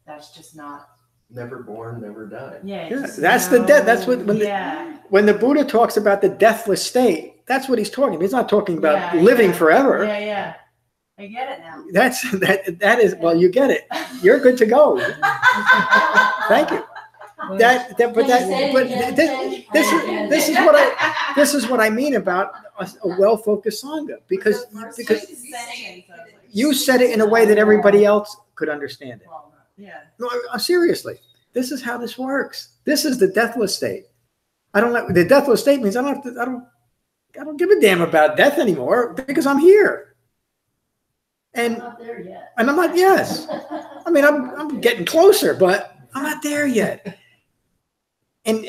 that's just not. Never born, never die. Yeah, yeah, that's the death. That's what when the Buddha talks about the deathless state, that's what he's talking about. He's not talking about living forever. Yeah. I get it now. That is, well, you get it. You're good to go. Thank you. This is what I mean about a well-focused Sangha, because you said it in a way that everybody else could understand it. No, seriously, this is how this works. This is the deathless state. The deathless state means I don't give a damn about death anymore because I'm here. And I'm not there yet. And I'm not. Yes, I mean I'm getting closer, but I'm not there yet. And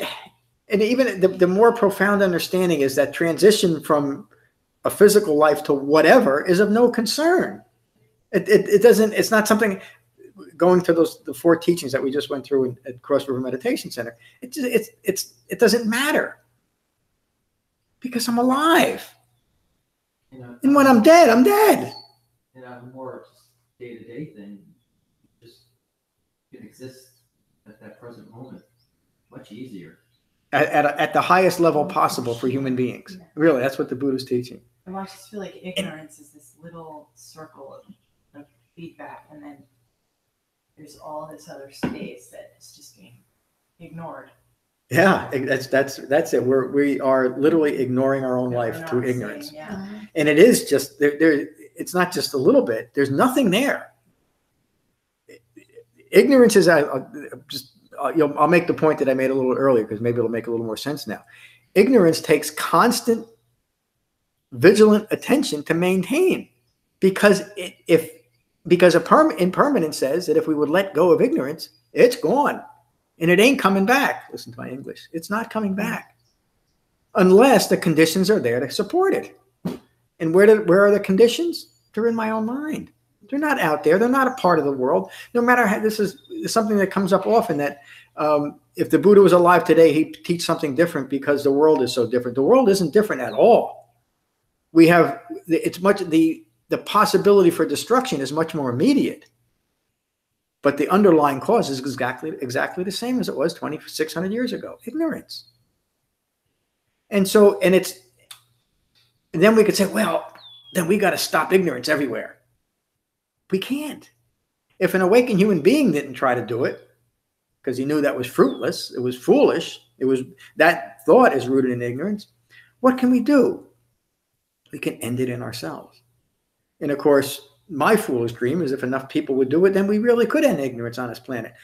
even the more profound understanding is that transition from a physical life to whatever is of no concern. It doesn't. It's not something. Going to the 4 teachings that we just went through at Cross River Meditation Center, it doesn't matter because I'm alive. And when I'm dead, I'm dead. And on a more day-to-day thing, just can exist at that present moment much easier. At the highest level possible for human beings. Really, that's what the Buddha's teaching. And I just feel like ignorance is this little circle of feedback, and then there's all this other space that is just being ignored. Yeah, that's it. We are literally ignoring our own life through ignorance. And it is just there. It's not just a little bit. There's nothing there. Ignorance is I'll make the point that I made a little earlier because maybe it'll make a little more sense now. Ignorance takes constant, vigilant attention to maintain, because impermanence says that if we would let go of ignorance, it's gone, and it ain't coming back. Listen to my English. It's not coming back unless the conditions are there to support it. And where are the conditions? They're in my own mind. They're not out there. They're not a part of the world. No matter how, this is something that comes up often, that if the Buddha was alive today, he'd teach something different because the world is so different. The world isn't different at all. The possibility for destruction is much more immediate. But the underlying cause is exactly the same as it was 2,600 years ago. Ignorance. And then we could say, well, then we got to stop ignorance everywhere. We can't. If an awakened human being didn't try to do it because he knew that was fruitless, it was foolish, that thought is rooted in ignorance, what can we do? We can end it in ourselves. And of course, my foolish dream is if enough people would do it, then we really could end ignorance on this planet.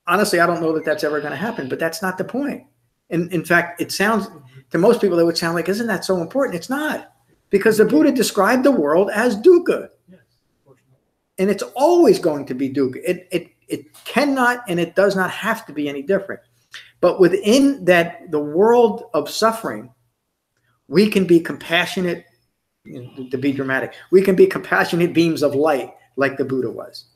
Honestly, I don't know that that's ever going to happen, but that's not the point. And in fact, it sounds, to most people, it would sound like, isn't that so important? It's not. Because the Buddha described the world as dukkha. And it's always going to be dukkha. It cannot and it does not have to be any different. But within the world of suffering, we can be compassionate to be dramatic. We can be compassionate beams of light like the Buddha was.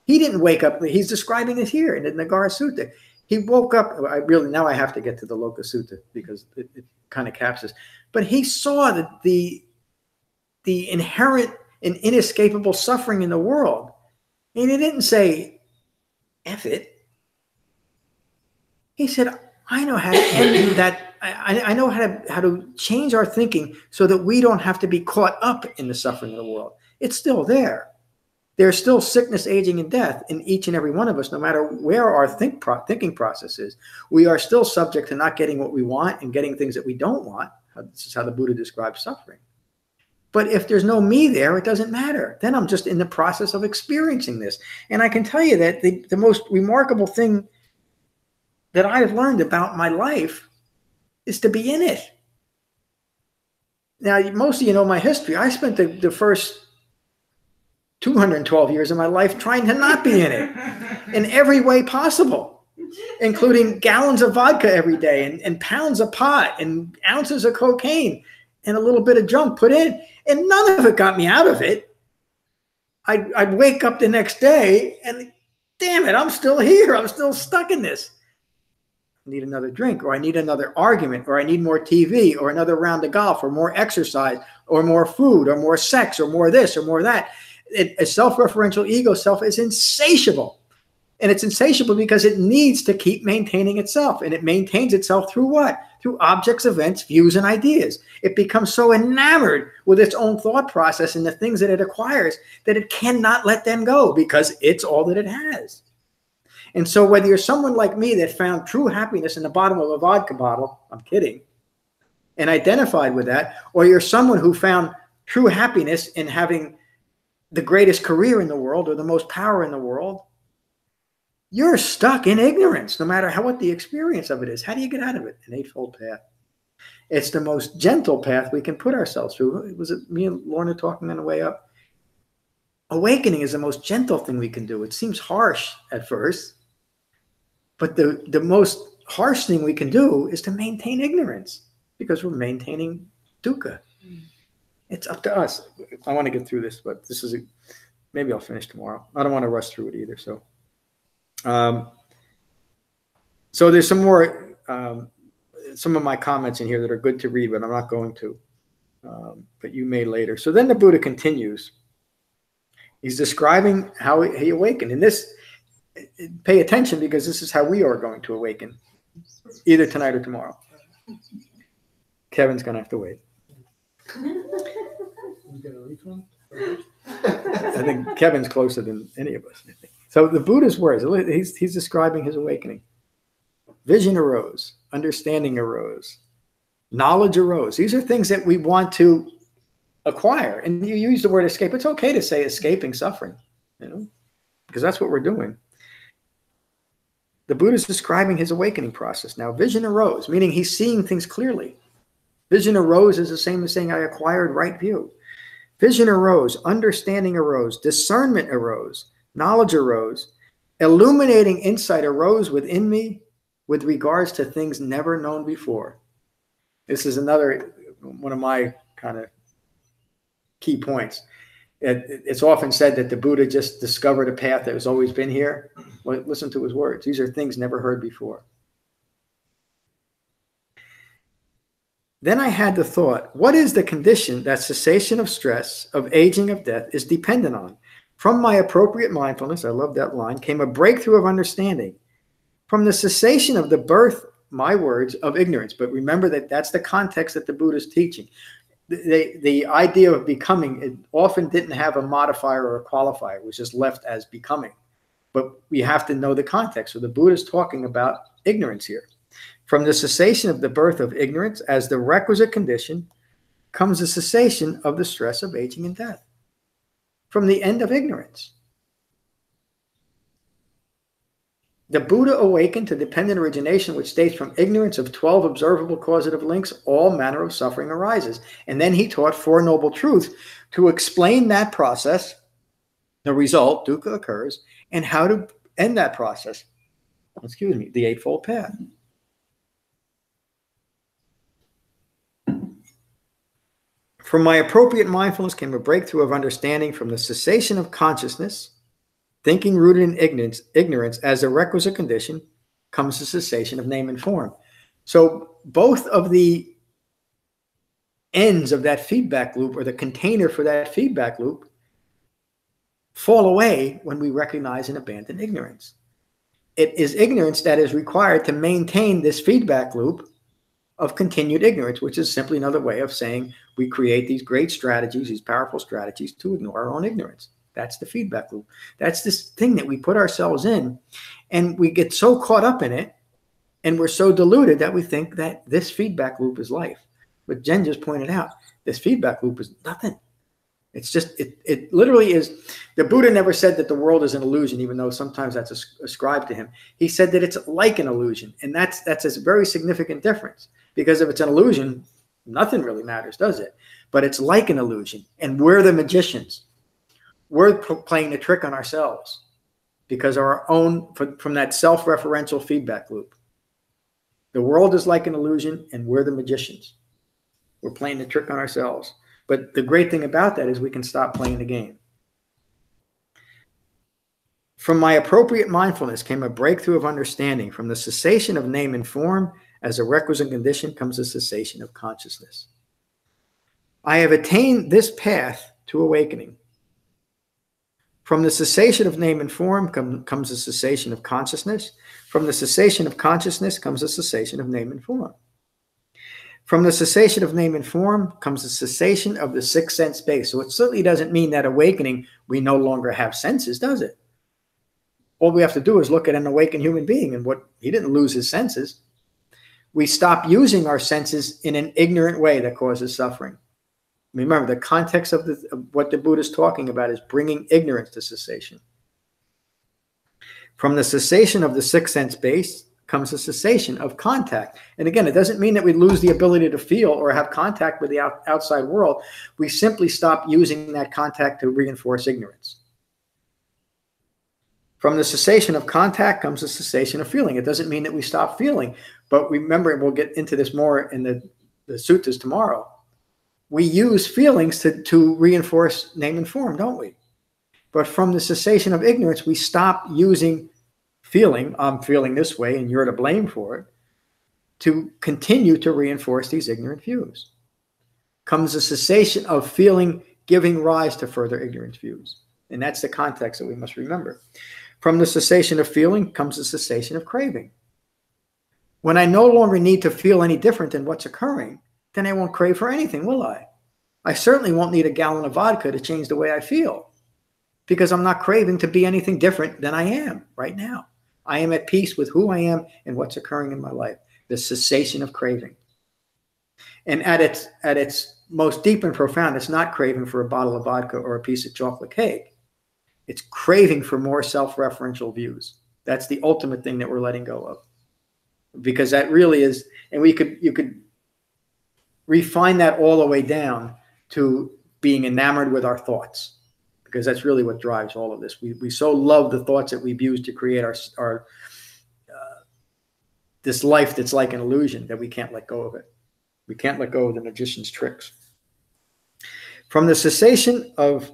He didn't wake up. He's describing it here in the Nagara Sutta. He woke up. Now I have to get to the Loka Sutta because it kind of captures. But he saw that the inherent and inescapable suffering in the world. And he didn't say, F it. He said, I know how to end that. I know how to change our thinking so that we don't have to be caught up in the suffering of the world. It's still there. There's still sickness, aging, and death in each and every one of us, no matter where our thinking process is. We are still subject to not getting what we want and getting things that we don't want. This is how the Buddha describes suffering. But if there's no me there, it doesn't matter. Then I'm just in the process of experiencing this. And I can tell you that the most remarkable thing that I've learned about my life is to be in it. Now, most of you know my history. I spent the first 212 years of my life trying to not be in it in every way possible, including gallons of vodka every day and pounds of pot and ounces of cocaine and a little bit of junk put in. And none of it got me out of it. I'd wake up the next day and damn it, I'm still here. I'm still stuck in this. Need another drink, or I need another argument, or I need more TV, or another round of golf, or more exercise, or more food, or more sex, or more this, or more that. A self-referential ego self is insatiable. And it's insatiable because it needs to keep maintaining itself. And it maintains itself through what? Through objects, events, views, and ideas. It becomes so enamored with its own thought process and the things that it acquires that it cannot let them go because it's all that it has. And so whether you're someone like me that found true happiness in the bottom of a vodka bottle, I'm kidding, and identified with that, or you're someone who found true happiness in having the greatest career in the world or the most power in the world, you're stuck in ignorance, no matter what the experience of it is. How do you get out of it? An eightfold path. It's the most gentle path we can put ourselves through. Was it me and Lorna talking on the way up? Awakening is the most gentle thing we can do. It seems harsh at first. But the most harsh thing we can do is to maintain ignorance because we're maintaining dukkha. It's up to us. I want to get through this, but maybe I'll finish tomorrow. I don't want to rush through it either. So there's some more, some of my comments in here that are good to read, but I'm not going to. But you may later. So then the Buddha continues. He's describing how he awakened. And this, pay attention because this is how we are going to awaken, either tonight or tomorrow. Kevin's going to have to wait. We get a refund? I think Kevin's closer than any of us. I think. So the Buddha's words, he's describing his awakening. Vision arose, understanding arose, knowledge arose. These are things that we want to acquire. And you use the word escape. It's okay to say escaping suffering, because that's what we're doing. The Buddha is describing his awakening process. Now, vision arose, meaning he's seeing things clearly. Vision arose is the same as saying I acquired right view. Vision arose, understanding arose, discernment arose, knowledge arose, illuminating insight arose within me with regards to things never known before. This is another one of my kind of key points. It's often said that the Buddha just discovered a path that has always been here. Well, listen to his words. These are things never heard before. Then I had the thought, what is the condition that cessation of stress, of aging, of death is dependent on? From my appropriate mindfulness, I love that line, came a breakthrough of understanding. From the cessation of the birth, my words, of ignorance. But remember that that's the context that the Buddha is teaching. The idea of becoming, it often didn't have a modifier or a qualifier. It was just left as becoming. But we have to know the context. So the Buddha is talking about ignorance here. From the cessation of the birth of ignorance as the requisite condition comes the cessation of the stress of aging and death. From the end of ignorance. The Buddha awakened to dependent origination, which states from ignorance of 12 observable causative links, all manner of suffering arises. And then he taught Four Noble Truths to explain that process, the result, dukkha occurs, and how to end that process. The Eightfold Path. From my appropriate mindfulness came a breakthrough of understanding. From the cessation of consciousness, thinking rooted in ignorance as a requisite condition, comes the cessation of name and form. So both of the ends of that feedback loop, or the container for that feedback loop, fall away when we recognize and abandon ignorance. It is ignorance that is required to maintain this feedback loop of continued ignorance, which is simply another way of saying we create these great strategies, these powerful strategies to ignore our own ignorance. That's the feedback loop. That's this thing that we put ourselves in, and we get so caught up in it, and we're so deluded that we think that this feedback loop is life. But Jen just pointed out, this feedback loop is nothing. It's just, it literally is. The Buddha never said that the world is an illusion, even though sometimes that's ascribed to him. He said that it's like an illusion. And that's a very significant difference, because if it's an illusion, nothing really matters, does it? But it's like an illusion. And we're the magicians. We're playing the trick on ourselves because of our own, from that self-referential feedback loop. The world is like an illusion, and we're the magicians. We're playing the trick on ourselves. But the great thing about that is we can stop playing the game. From my appropriate mindfulness came a breakthrough of understanding. From the cessation of name and form as a requisite condition comes a cessation of consciousness. I have attained this path to awakening. From the cessation of name and form comes a cessation of consciousness. From the cessation of consciousness comes a cessation of name and form. From the cessation of name and form comes the cessation of the sixth sense base. So it certainly doesn't mean that awakening, we no longer have senses, does it? All we have to do is look at an awakened human being, and he didn't lose his senses. We stop using our senses in an ignorant way that causes suffering. Remember, the context of what the Buddha is talking about is bringing ignorance to cessation. From the cessation of the sixth sense base comes a cessation of contact. And again, it doesn't mean that we lose the ability to feel or have contact with the outside world. We simply stop using that contact to reinforce ignorance. From the cessation of contact comes a cessation of feeling. It doesn't mean that we stop feeling, but remember, we'll get into this more in the suttas tomorrow. We use feelings to reinforce name and form, don't we? But from the cessation of ignorance, we stop using feeling, I'm feeling this way and you're to blame for it, to continue to reinforce these ignorant views. Comes a cessation of feeling giving rise to further ignorant views. And that's the context that we must remember. From the cessation of feeling comes a cessation of craving. When I no longer need to feel any different than what's occurring, then I won't crave for anything, will I? I certainly won't need a gallon of vodka to change the way I feel, because I'm not craving to be anything different than I am right now. I am at peace with who I am and what's occurring in my life. The cessation of craving. And at its most deep and profound, it's not craving for a bottle of vodka or a piece of chocolate cake. It's craving for more self-referential views. That's the ultimate thing that we're letting go of. Because that really is, and you could refine that all the way down to being enamored with our thoughts. Because that's really what drives all of this. We so love the thoughts that we've used to create our this life that's like an illusion that we can't let go of it. We can't let go of the magician's tricks. From the cessation of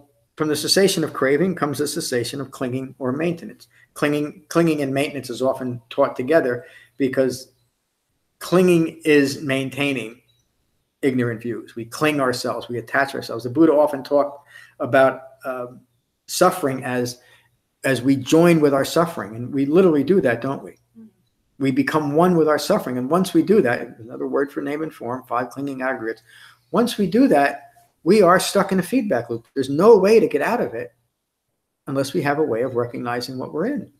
craving comes the cessation of clinging or maintenance. Clinging and maintenance is often taught together because clinging is maintaining ignorant views. We cling ourselves, we attach ourselves. The Buddha often talked about suffering as we join with our suffering, and we literally do that, don't we? We become one with our suffering, and once we do that, another word for name and form, 5 clinging aggregates. Once we do that, we are stuck in a feedback loop. There's no way to get out of it unless we have a way of recognizing what we're in.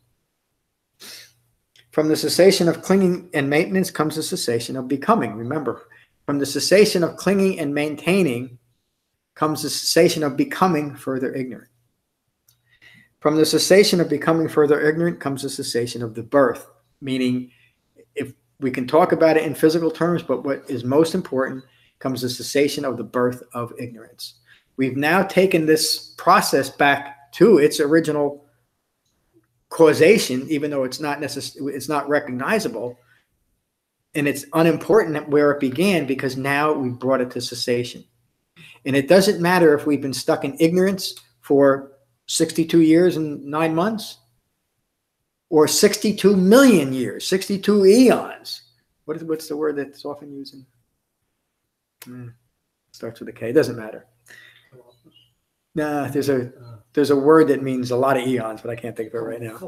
From the cessation of clinging and maintenance comes the cessation of becoming. Remember, from the cessation of clinging and maintaining comes the cessation of becoming further ignorant. From the cessation of becoming further ignorant comes the cessation of the birth, meaning if we can talk about it in physical terms, but what is most important comes the cessation of the birth of ignorance. We've now taken this process back to its original causation, even though it's not recognizable, and it's unimportant where it began because now we brought it to cessation. And it doesn't matter if we've been stuck in ignorance for 62 years and 9 months or 62 million years, 62 eons. What's the word that's often used? Starts with a K. It doesn't matter. Nah, there's a word that means a lot of eons, but I can't think of it right now.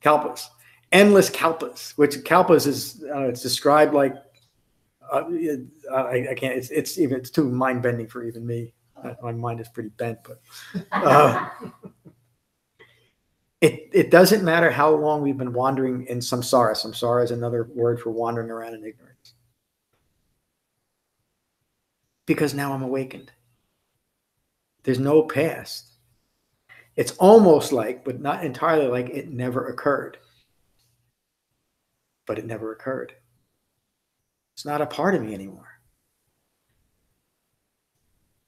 Kalpas. Endless kalpas, which kalpas is, it's described like, I can't, it's too mind bending for even me. My mind is pretty bent, but it doesn't matter how long we've been wandering in samsara. Samsara is another word for wandering around in ignorance. Because now I'm awakened. There's no past. It's almost like, but not entirely like, it never occurred. But it never occurred. It's not a part of me anymore.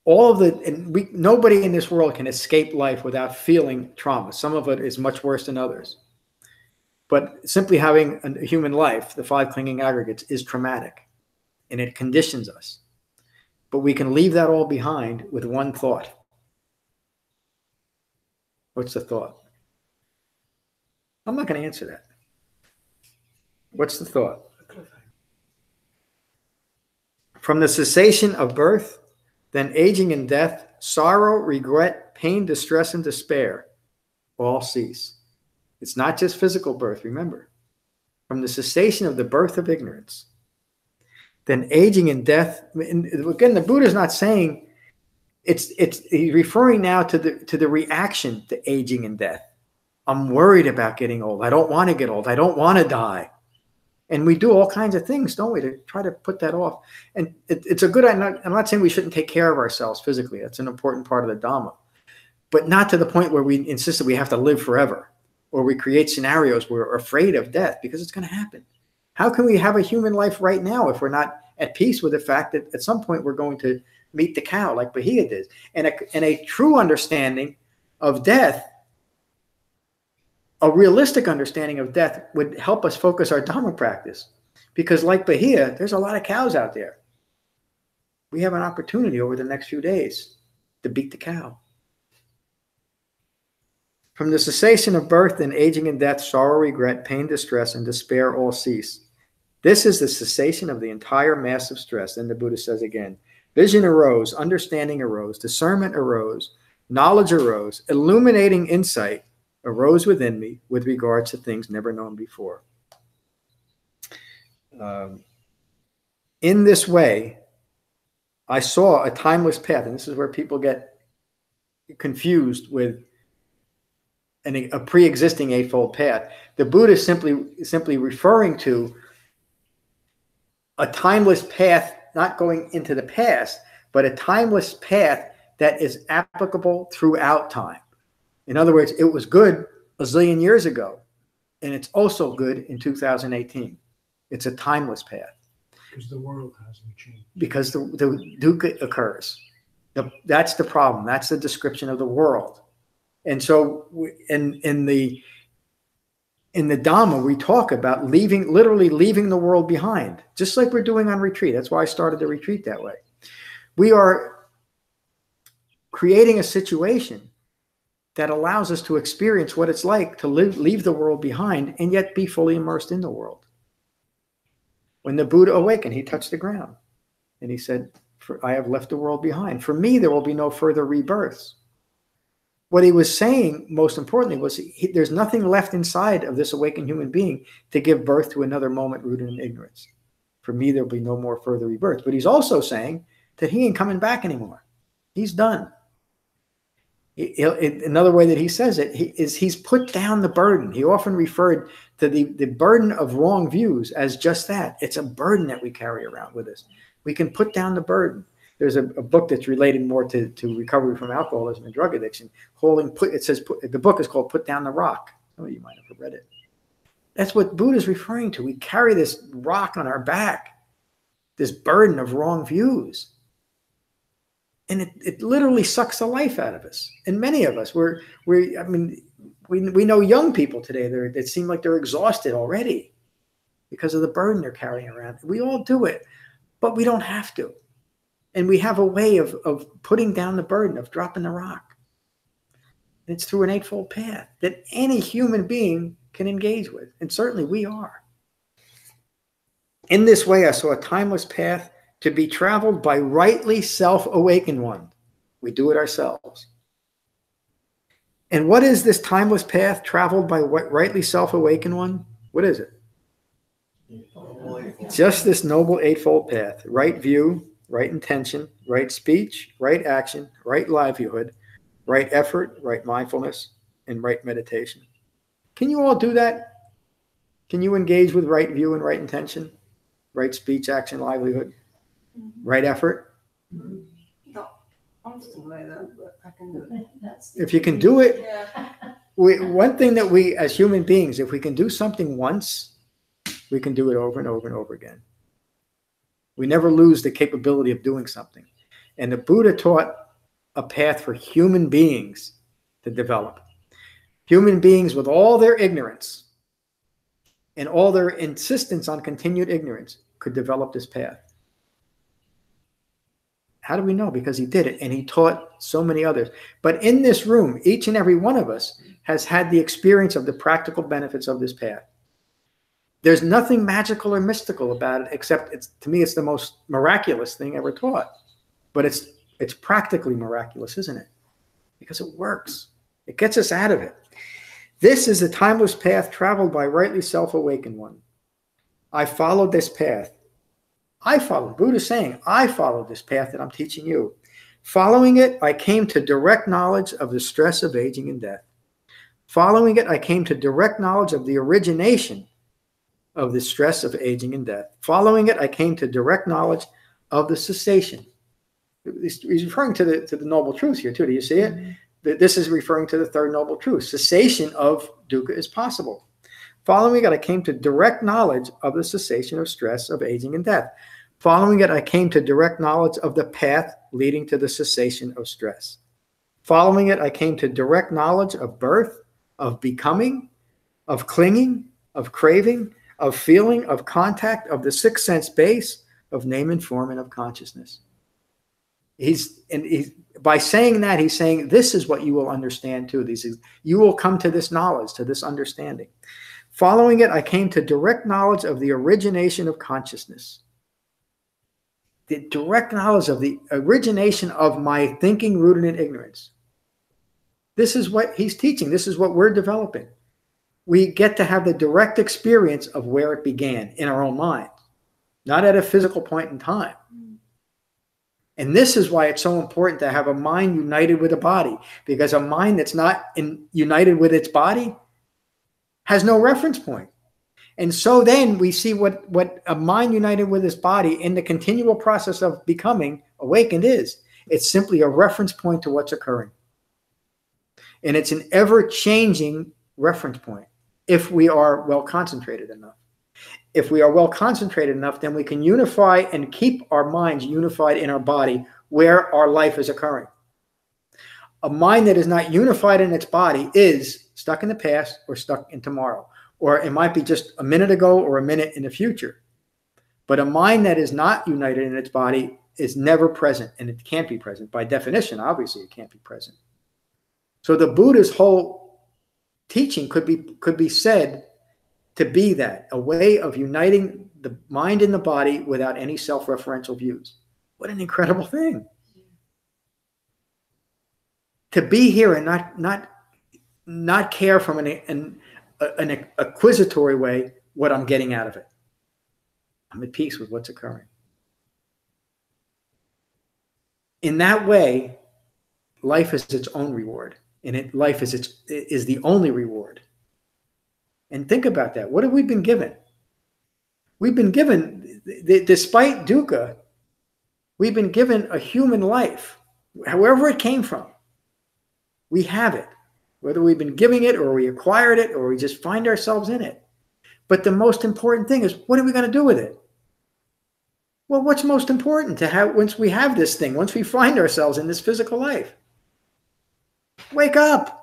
Nobody in this world can escape life without feeling trauma. Some of it is much worse than others. But simply having a human life, the 5 clinging aggregates, is traumatic. And it conditions us. But we can leave that all behind with one thought. What's the thought? I'm not going to answer that. What's the thought? From the cessation of birth, then aging and death, sorrow, regret, pain, distress, and despair all cease. It's not just physical birth, remember. From the cessation of the birth of ignorance, then aging and death. And again, the Buddha is not saying he's referring now to the reaction to aging and death. I'm worried about getting old. I don't want to get old. I don't want to die. And we do all kinds of things, don't we, to try to put that off. And it's a good, I'm not saying we shouldn't take care of ourselves physically. That's an important part of the Dhamma. But not to the point where we insist that we have to live forever, or we create scenarios where we're afraid of death, because it's going to happen. How can we have a human life right now if we're not at peace with the fact that at some point we're going to meet the cow like Bahia did? And a true understanding of death, a realistic understanding of death, would help us focus our Dhamma practice. Because like Bahia, there's a lot of cows out there. We have an opportunity over the next few days to beat the cow. From the cessation of birth and aging and death, sorrow, regret, pain, distress, and despair all cease. This is the cessation of the entire mass of stress. Then the Buddha says again, vision arose, understanding arose, discernment arose, knowledge arose, illuminating insight arose within me with regards to things never known before. In this way, I saw a timeless path, and this is where people get confused with a pre-existing eightfold path. The Buddha is simply referring to a timeless path, not going into the past, but a timeless path that is applicable throughout time. In other words, it was good a zillion years ago, and it's also good in 2018. It's a timeless path. Because the world hasn't changed. Because the dukkha occurs. That's the problem. That's the description of the world. And so in the Dhamma, we talk about literally leaving the world behind, just like we're doing on retreat. That's why I started the retreat that way. We are creating a situation that allows us to experience what it's like to leave the world behind and yet be fully immersed in the world. When the Buddha awakened, he touched the ground and he said, I have left the world behind. For me, there will be no further rebirths. What he was saying, most importantly, was there's nothing left inside of this awakened human being to give birth to another moment rooted in ignorance. For me, there'll be no more further rebirth. But he's also saying that he ain't coming back anymore. He's done. Another way that he says it is he's put down the burden. He often referred to the burden of wrong views as just that. It's a burden that we carry around with us. We can put down the burden. There's a book that's related more to recovery from alcoholism and drug addiction. The book is called Put Down the Rock. Some of you might have read it. That's what Buddha's referring to. We carry this rock on our back, this burden of wrong views. And it literally sucks the life out of us. And many of us, we know young people today that seem like they're exhausted already because of the burden they're carrying around. We all do it, but we don't have to. And we have a way of putting down the burden, of dropping the rock. It's through an eightfold path that any human being can engage with. And certainly we are. In this way, I saw a timeless path to be traveled by rightly self-awakened one. We do it ourselves. And what is this timeless path traveled by rightly self-awakened one? What is it? Just this noble eightfold path: right view, right intention, right speech, right action, right livelihood, right effort, right mindfulness, and right meditation. Can you all do that? Can you engage with right view and right intention, right speech, action, livelihood, right effort? Not constantly though, but I can do it. If you can do it, Yeah. one thing that we as human beings, if we can do something once, we can do it over and over and over again. We never lose the capability of doing something. And the Buddha taught a path for human beings to develop. Human beings with all their ignorance and all their insistence on continued ignorance could develop this path. How do we know? Because he did it, and he taught so many others. But in this room, each and every one of us has had the experience of the practical benefits of this path. There's nothing magical or mystical about it, except to me, it's the most miraculous thing ever taught. But it's practically miraculous, isn't it? Because it works. It gets us out of it. This is the timeless path traveled by rightly self-awakened one. I followed this path. Buddha's saying, I followed this path that I'm teaching you. Following it, I came to direct knowledge of the stress of aging and death. Following it, I came to direct knowledge of the origination of the stress of aging and death. Following it, I came to direct knowledge of the cessation. He's referring to the noble truth here too. Do you see it? This is referring to the third noble truth. Cessation of dukkha is possible. Following it, I came to direct knowledge of the cessation of stress of aging and death. Following it, I came to direct knowledge of the path leading to the cessation of stress. Following it, I came to direct knowledge of birth, of becoming, of clinging, of craving, of feeling, of contact, of the sixth sense base, of name and form, and of consciousness. By saying that, he's saying this is what you will understand too. You will come to this knowledge, to this understanding. Following it, I came to direct knowledge of the origination of consciousness. The direct knowledge of the origination of my thinking rooted in ignorance. This is what he's teaching. This is what we're developing. We get to have the direct experience of where it began in our own mind, not at a physical point in time. And this is why it's so important to have a mind united with a body, because a mind that's not united with its body has no reference point. And so then we see what a mind united with its body in the continual process of becoming awakened is. It's simply a reference point to what's occurring. And it's an ever-changing reference point if we are well concentrated enough. If we are well concentrated enough, then we can unify and keep our minds unified in our body where our life is occurring. A mind that is not unified in its body is stuck in the past or stuck in tomorrow. Or it might be just a minute ago or a minute in the future. But a mind that is not united in its body is never present, and it can't be present. By definition, obviously, it can't be present. So the Buddha's whole teaching could be said to be that, a way of uniting the mind and the body without any self-referential views. What an incredible thing. To be here and not care from an acquisitory way what I'm getting out of it. I'm at peace with what's occurring. In that way, life is its own reward, and life is the only reward. And think about that. What have we been given? We've been given, despite dukkha, we've been given a human life, however it came from. We have it. Whether we've been giving it or we acquired it or we just find ourselves in it. But the most important thing is, what are we going to do with it? Well, what's most important to have once we have this thing, once we find ourselves in this physical life? Wake up.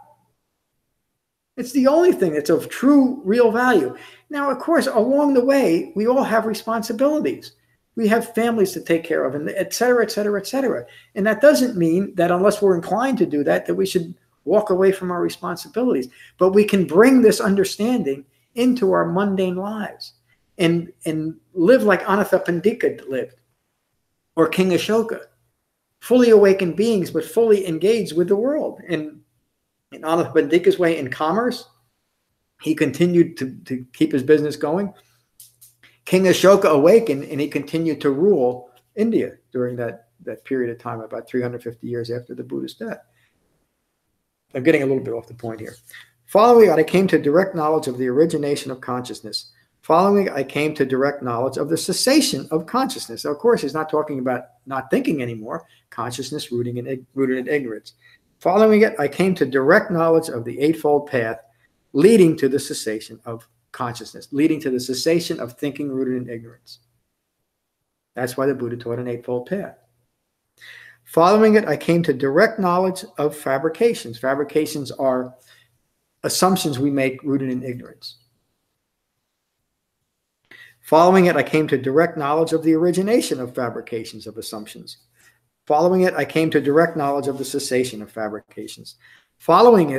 It's the only thing that's of true, real value. Now, of course, along the way, we all have responsibilities. We have families to take care of, and et cetera, et cetera, et cetera. And that doesn't mean that unless we're inclined to do that, that we should walk away from our responsibilities. But we can bring this understanding into our mundane lives and live like Anathapindika lived, or King Ashoka, fully awakened beings, but fully engaged with the world. And in Anathapindika's way, in commerce, he continued to keep his business going. King Ashoka awakened, and he continued to rule India during that period of time, about 350 years after the Buddha's death. I'm getting a little bit off the point here. Following it, I came to direct knowledge of the origination of consciousness. Following it, I came to direct knowledge of the cessation of consciousness. Now, of course, he's not talking about not thinking anymore, consciousness rooted in ignorance. Following it, I came to direct knowledge of the Eightfold Path, leading to the cessation of consciousness, leading to the cessation of thinking rooted in ignorance. That's why the Buddha taught an Eightfold Path. Following it, I came to direct knowledge of fabrications. Fabrications are assumptions we make rooted in ignorance. Following it, I came to direct knowledge of the origination of fabrications of assumptions. Following it, I came to direct knowledge of the cessation of fabrications. Following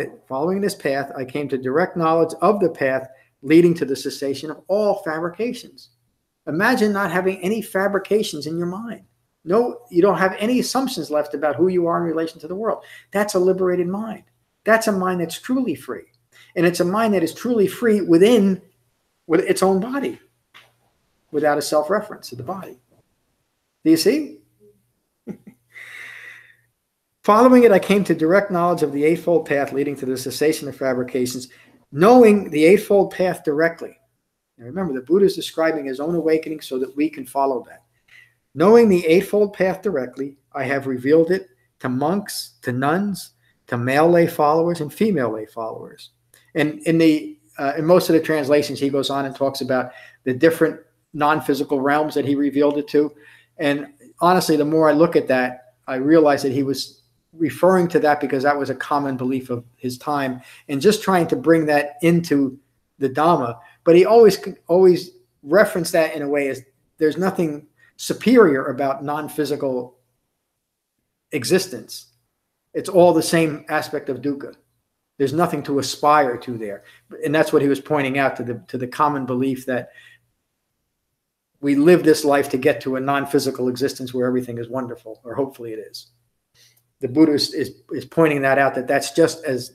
this path, I came to direct knowledge of the path leading to the cessation of all fabrications. Imagine not having any fabrications in your mind. No, you don't have any assumptions left about who you are in relation to the world. That's a liberated mind. That's a mind that's truly free. And it's a mind that is truly free with its own body, without a self-reference to the body. Do you see? Following it, I came to direct knowledge of the Eightfold Path leading to the cessation of fabrications, knowing the Eightfold Path directly. Now remember, the Buddha is describing his own awakening so that we can follow that. Knowing the Eightfold Path directly, I have revealed it to monks, to nuns, to male lay followers and female lay followers. And in most of the translations, he goes on and talks about the different non-physical realms that he revealed it to. And honestly, the more I look at that, I realize that he was referring to that because that was a common belief of his time and just trying to bring that into the Dhamma. But he always referenced that in a way as there's nothing superior about non-physical existence. It's all the same aspect of dukkha. There's nothing to aspire to there. And that's what he was pointing out to the common belief that we live this life to get to a non-physical existence where everything is wonderful, or hopefully it is. The Buddha is pointing that out, that that's just as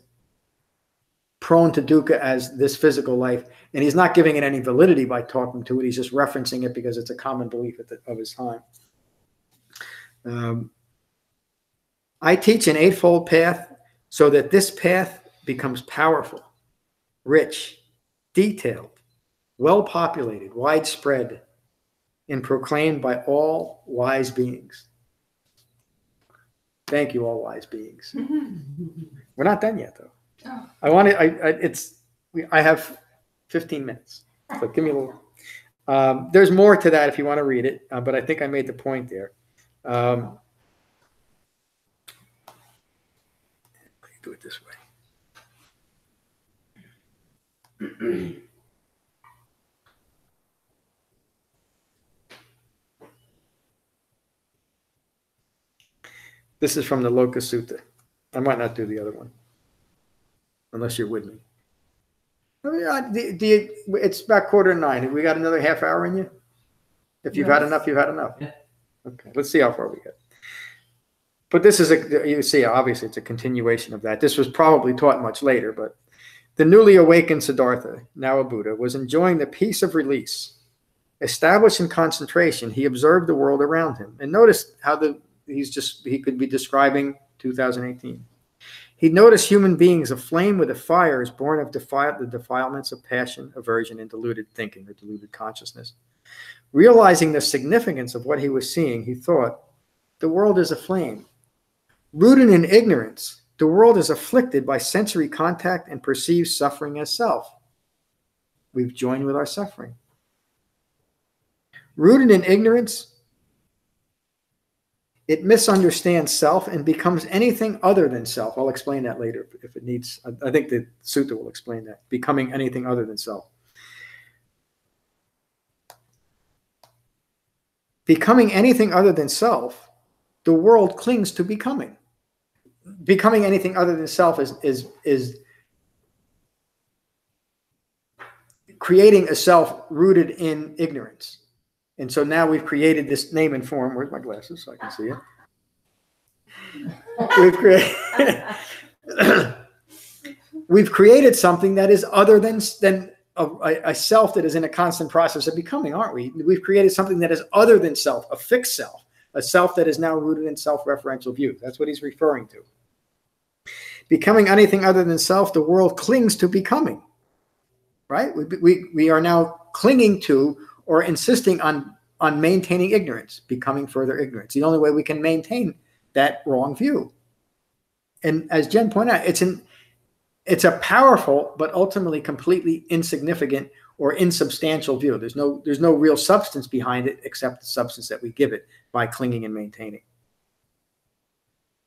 prone to dukkha as this physical life. And he's not giving it any validity by talking to it. He's just referencing it because it's a common belief of his time. I teach an Eightfold Path so that this path becomes powerful, rich, detailed, well-populated, widespread, and proclaimed by all wise beings. Thank you, all wise beings. We're not done yet, though. Oh. I have 15 minutes, so give me a little. There's more to that if you want to read it, but I think I made the point there. Let me do it this way. This is from the Loka Sutta. I might not do the other one, unless you're with me. It's about 8:45. We got another half hour in you? If you've had enough, you've had enough. Yeah. Okay, let's see how far we get. But this is you see, obviously it's a continuation of that. This was probably taught much later, but the newly awakened Siddhartha, now a Buddha, was enjoying the peace of release. Established in concentration, he observed the world around him. And notice how he could be describing 2018. He noticed human beings aflame with the fires born of the defilements of passion, aversion, and deluded thinking or deluded consciousness. Realizing the significance of what he was seeing, he thought, the world is aflame. Rooted in ignorance, the world is afflicted by sensory contact and perceives suffering as self. We've joined with our suffering. Rooted in ignorance, it misunderstands self and becomes anything other than self. I'll explain that later if it needs. I think the sutta will explain that. Becoming anything other than self. Becoming anything other than self, the world clings to becoming. Becoming anything other than self is creating a self rooted in ignorance. And so now we've created this name and form. Where's my glasses so I can see it? We've created something that is other than a self that is in a constant process of becoming, aren't we? We've created something that is other than self, a fixed self, a self that is now rooted in self-referential view. That's what he's referring to. Becoming anything other than self, the world clings to becoming, right? We are now clinging to or insisting on maintaining ignorance, becoming further ignorance. The only way we can maintain that wrong view. And as Jen pointed out, it's a powerful but ultimately completely insignificant or insubstantial view. There's no real substance behind it except the substance that we give it by clinging and maintaining.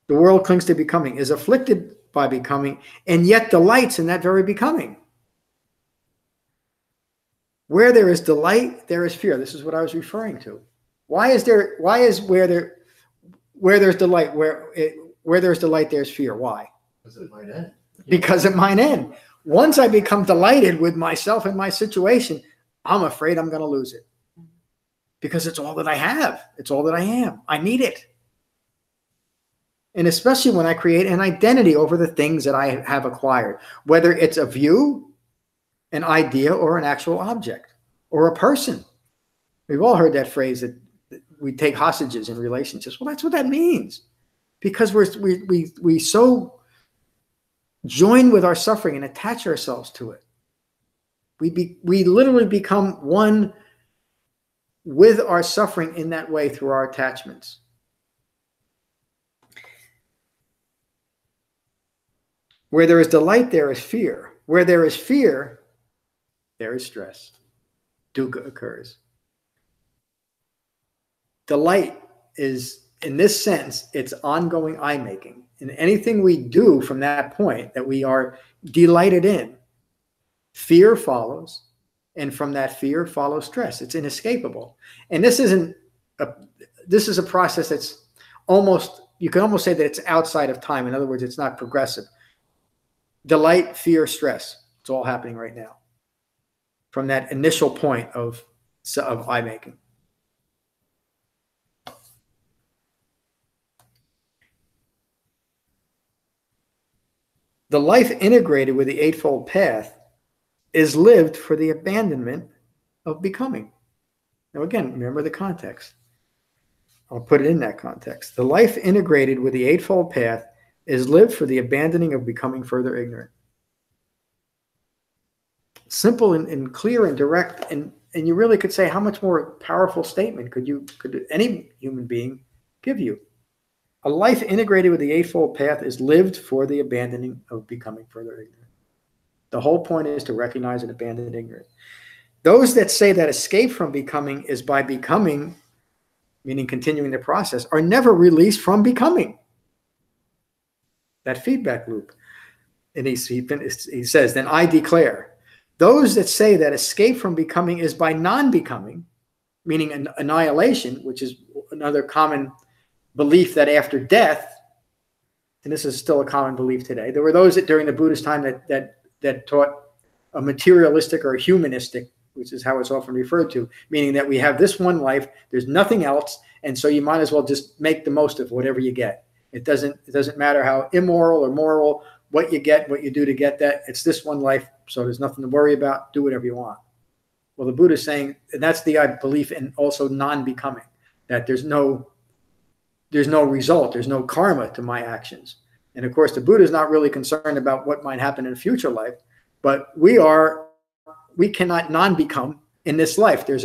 The world clings to becoming, is afflicted by becoming, and yet delights in that very becoming. Where there is delight, there is fear. This is what I was referring to. Where there's delight, where there's delight, there's fear. Why? Because it might end. Because it might end. Once I become delighted with myself and my situation, I'm afraid I'm going to lose it. Because it's all that I have. It's all that I am. I need it. And especially when I create an identity over the things that I have acquired, whether it's a view, an idea, or an actual object, or a person. We've all heard that phrase that we take hostages in relationships. Well, that's what that means. Because we so join with our suffering and attach ourselves to it. We literally become one with our suffering in that way through our attachments. Where there is delight, there is fear. Where there is fear, there is stress. Dukkha occurs. Delight is, in this sense, it's ongoing I-making. And anything we do from that point that we are delighted in, fear follows. And from that fear follows stress. It's inescapable. And this is a process that's almost, you can almost say that it's outside of time. In other words, it's not progressive. Delight, fear, stress. It's all happening right now. From that initial point of I-making. The life integrated with the Eightfold Path is lived for the abandonment of becoming. Now again, remember the context. I'll put it in that context. The life integrated with the Eightfold Path is lived for the abandoning of becoming further ignorant. Simple and clear and direct, and you really could say, how much more powerful statement could any human being give you? A life integrated with the Eightfold Path is lived for the abandoning of becoming further ignorant. The whole point is to recognize and abandon ignorance. Those that say that escape from becoming is by becoming, meaning continuing the process, are never released from becoming. That feedback loop. And he says, then I declare, those that say that escape from becoming is by non-becoming, meaning annihilation, which is another common belief that after death, and this is still a common belief today, there were those that during the Buddhist time that taught a materialistic or a humanistic, which is how it's often referred to, meaning that we have this one life, there's nothing else, and so you might as well just make the most of whatever you get. It doesn't matter how immoral or moral, what you get, what you do to get that. It's this one life, so there's nothing to worry about. Do whatever you want. Well, the Buddha is saying, and that's the belief in also non-becoming, that there's no result, there's no karma to my actions. And of course, the Buddha is not really concerned about what might happen in a future life, but we cannot non-become in this life. There's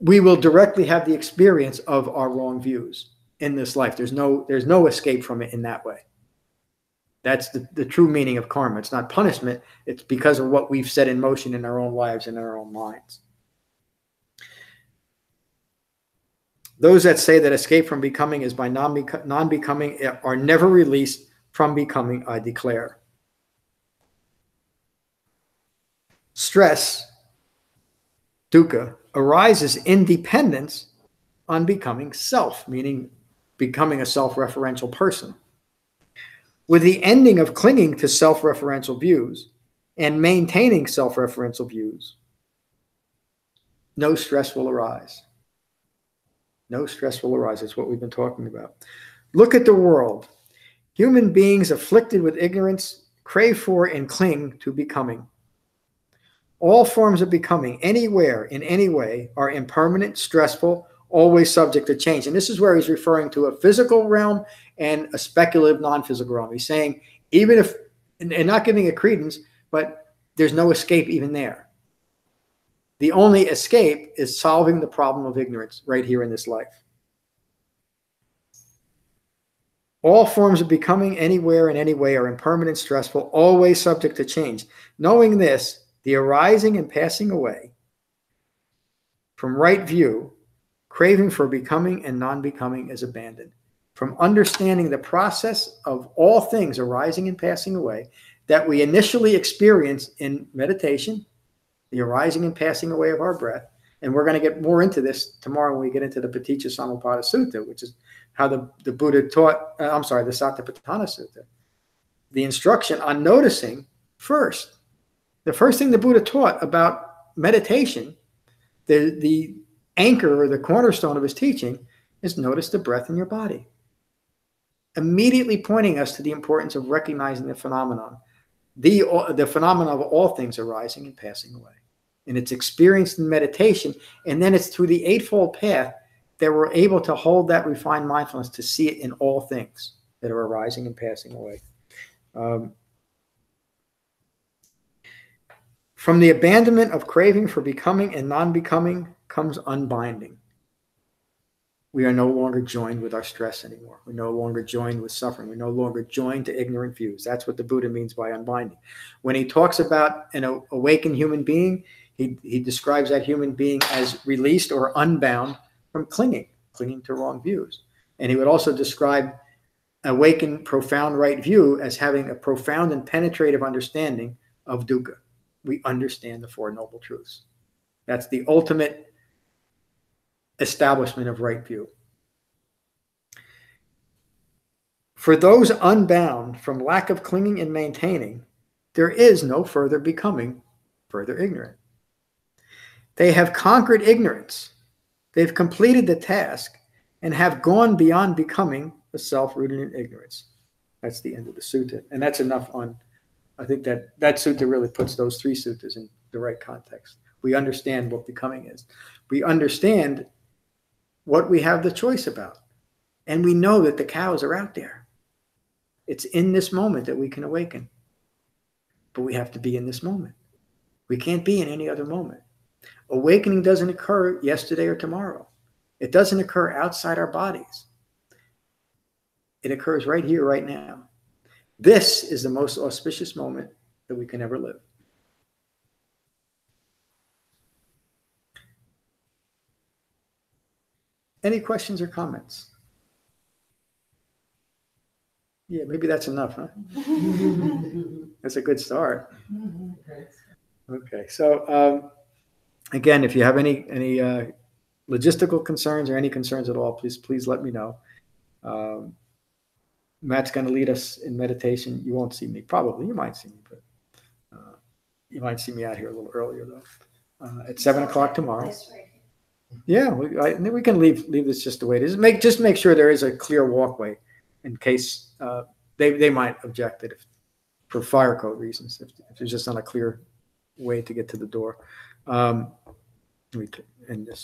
we will directly have the experience of our wrong views in this life. There's no escape from it in that way. That's the true meaning of karma. It's not punishment. It's because of what we've set in motion in our own lives and our own minds. Those that say that escape from becoming is by non-becoming are never released from becoming, I declare. Stress, dukkha, arises in dependence on becoming self, meaning becoming a self-referential person. With the ending of clinging to self-referential views and maintaining self-referential views, no stress will arise. No stress will arise. That's what we've been talking about. Look at the world. Human beings afflicted with ignorance crave for and cling to becoming. All forms of becoming, anywhere, in any way, are impermanent, stressful, always subject to change. And this is where he's referring to a physical realm and a speculative non-physical realm. He's saying, even if, and not giving it credence, but there's no escape even there. The only escape is solving the problem of ignorance right here in this life. All forms of becoming, anywhere, in any way, are impermanent, stressful, always subject to change. Knowing this, the arising and passing away from right view, craving for becoming and non-becoming is abandoned. From understanding the process of all things arising and passing away that we initially experience in meditation, the arising and passing away of our breath, and we're going to get more into this tomorrow when we get into the Paticca Samuppada Sutta, which is how the Buddha taught, the Satipatthana Sutta. The instruction on noticing first. The first thing the Buddha taught about meditation, the anchor or the cornerstone of his teaching, is notice the breath in your body. Immediately pointing us to the importance of recognizing the phenomenon, the phenomenon of all things arising and passing away. And it's experienced in meditation, and then it's through the Eightfold Path that we're able to hold that refined mindfulness to see it in all things that are arising and passing away. From the abandonment of craving for becoming and non-becoming comes unbinding. We are no longer joined with our stress anymore. We're no longer joined with suffering. We're no longer joined to ignorant views. That's what the Buddha means by unbinding. When he talks about an awakened human being, he describes that human being as released or unbound from clinging to wrong views. And he would also describe awakened profound right view as having a profound and penetrative understanding of dukkha. We understand the Four Noble Truths. That's the ultimate establishment of right view. For those unbound from lack of clinging and maintaining, there is no further becoming further ignorant. They have conquered ignorance. They've completed the task and have gone beyond becoming the self rooted in ignorance. That's the end of the sutta. And that's enough on, I think that sutta really puts those three suttas in the right context. We understand what becoming is. We understand what we have the choice about. And we know that the cows are out there. It's in this moment that we can awaken. But we have to be in this moment. We can't be in any other moment. Awakening doesn't occur yesterday or tomorrow. It doesn't occur outside our bodies. It occurs right here, right now. This is the most auspicious moment that we can ever live. Any questions or comments? Yeah, maybe that's enough, huh? That's a good start. Okay, so again, if you have any logistical concerns or any concerns at all, please let me know. Matt's going to lead us in meditation. You won't see me, probably. You might see me, but you might see me out here a little earlier though. At 7 o'clock tomorrow. Yeah, we can leave this just the way it is. Just make sure there is a clear walkway, in case they might object that for fire code reasons if there's just not a clear way to get to the door. Let me end this.